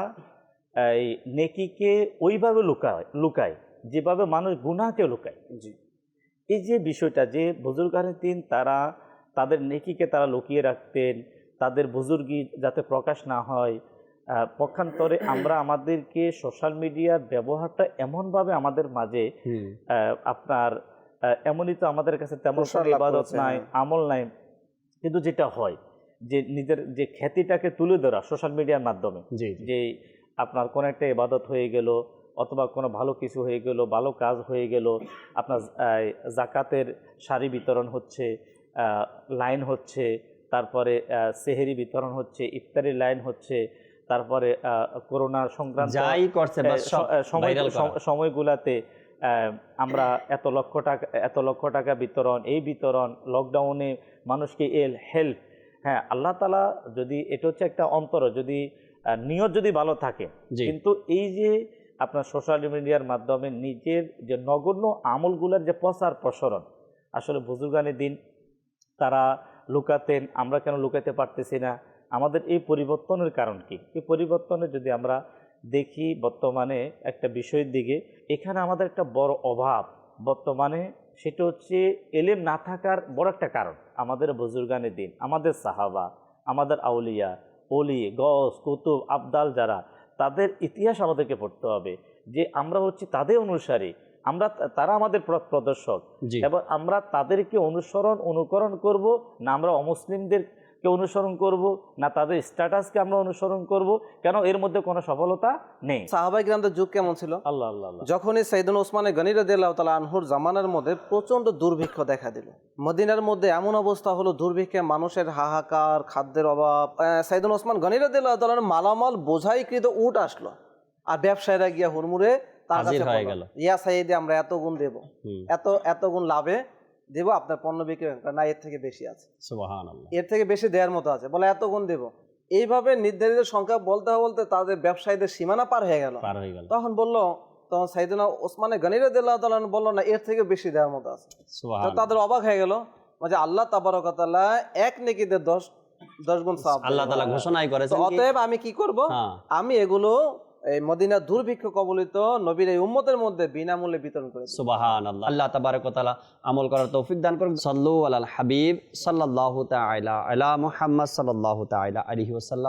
এই নেকিকে ওইভাবে লুকায় যেভাবে মানুষ গুনাহকে লুকায়। এই যে বিষয়টা, যে বুজুর্গানের দিন তারা তাদের নেকিকে তারা লুকিয়ে রাখতেন, তাদের বুজুর্গি যাতে প্রকাশ না হয়। পক্ষান্তরে আমরা আমাদেরকে সোশ্যাল মিডিয়ার ব্যবহারটা এমনভাবে আমাদের মাঝে আপনার এমনই তো আমাদের কাছে তেমন ইবাদত নাই, আমল নাই, কিন্তু যেটা হয় যে নিজের যে খ্যাতিটাকে তুলে ধরা সোশ্যাল মিডিয়ার মাধ্যমে, যে আপনার কোনো একটা ইবাদত হয়ে গেল অথবা কোনো ভালো কিছু হয়ে গেল, ভালো কাজ হয়ে গেল, আপনার জাকাতের শাড়ি বিতরণ হচ্ছে, লাইন হচ্ছে, তারপরে সেহেরি বিতরণ হচ্ছে, ইফতারি লাইন হচ্ছে, তারপরে করোনার সংক্রান্ত সময়গুলাতে আমরা এত লক্ষ টাকা বিতরণ, এই বিতরণ, লকডাউনে মানুষকে হেল্প। হ্যাঁ, আল্লাহ তাআলা যদি এটা হচ্ছে একটা অন্তর, যদি নিয়ত যদি ভালো থাকে, কিন্তু এই যে আপনার সোশ্যাল মিডিয়ার মাধ্যমে নিজের যে নগণ্য আমলগুলোর যে প্রচার প্রসারণ, আসলে বুজুর্গানের দিন তারা লুকাতেন, আমরা কেন লুকাতে পারতেছি না? আমাদের এই পরিবর্তনের কারণ কি? এই পরিবর্তনে যদি আমরা দেখি বর্তমানে একটা বিষয়ের দিকে, এখানে আমাদের একটা বড় অভাব বর্তমানে, সেটা হচ্ছে এলেম না থাকার বড় একটা কারণ। আমাদের বুজুর্গানের দিন, আমাদের সাহাবা, আমাদের আউলিয়া, ওলি, গস, কুতুব, আবদাল যারা, তাদের ইতিহাস আমাদেরকে পড়তে হবে, যে আমরা হচ্ছে তাদের অনুসারী, তারা আমাদের পথ প্রদর্শক, এবং আমরা তাদেরকে অনুকরণ করব না আমরা অমুসলিমদেরকে অনুসরণ করব, না তাদের স্ট্যাটাসকে আমরা অনুসরণ করব? কেন? এর মধ্যে কোনো সফলতা নেই। সাহাবায়ে কিরামদের যুগ কেমন ছিল? আল্লাহ, যখনই সাইয়েদনা ওসমান গনি রাদিয়াল্লাহু তাআলা আনহুর জামানার মধ্যে প্রচন্ড দুর্ভিক্ষ দেখা দিল, মদিনার মধ্যে এমন অবস্থা হলো, দুর্ভিক্ষে মানুষের হাহাকার, খাদ্যের অভাব। সাইয়েদনা ওসমান গনি রাদিয়াল্লাহু তাআলার মালামাল বোঝাইকৃত উট আসলো, আর ব্যবসায়ীরা গিয়া হুড়মুড়ে তার কাছে বলল, ইয়া সাইয়েদে, আমরা এত গুণ দেব, এত গুণ লাভে দেব, আপনার পণ্য বিক্রি না, এর থেকে বেশি আছে, সুবহানাল্লাহ, এর থেকে বেশি দেওয়ার মতো আছে, বলে এত গুণ দেব। এইভাবে নির্ধারিত সংখ্যা বলতে বলতে তাদের ব্যবসায়ীদের সীমানা পার হয়ে গেল। তখন সাইয়েদনা ওসমান গনি রাদিয়াল্লাহু তাআলা বলল, না, এর থেকে বেশি দেওয়ার মতো আছে। তো তাদের অবাক হয়ে গেল, যে আল্লাহ তাবারক ওয়া তাআলা এক নেকিতে 10 গুণ সওয়াব আল্লাহ তাআলা ঘোষণাই করেছেন। অতএব আমি কি করব? আমি এগুলো এই মদিনার দুর্ভিক্ষ কবলিত নবীর এই উম্মতের মধ্যে বিনামূল্যে বিতরণ করে। সুবহানাল্লাহ। আল্লাহ তাবারক ওয়া তাআলা আমল করার তৌফিক দান করুন। সাল্লু আলাল হাবিব সাল্লাল্লাহু তাআলা আলা মুহাম্মদ সাল্লাল্লাহু তাআলা আলাইহি ওয়াসাল্লাম।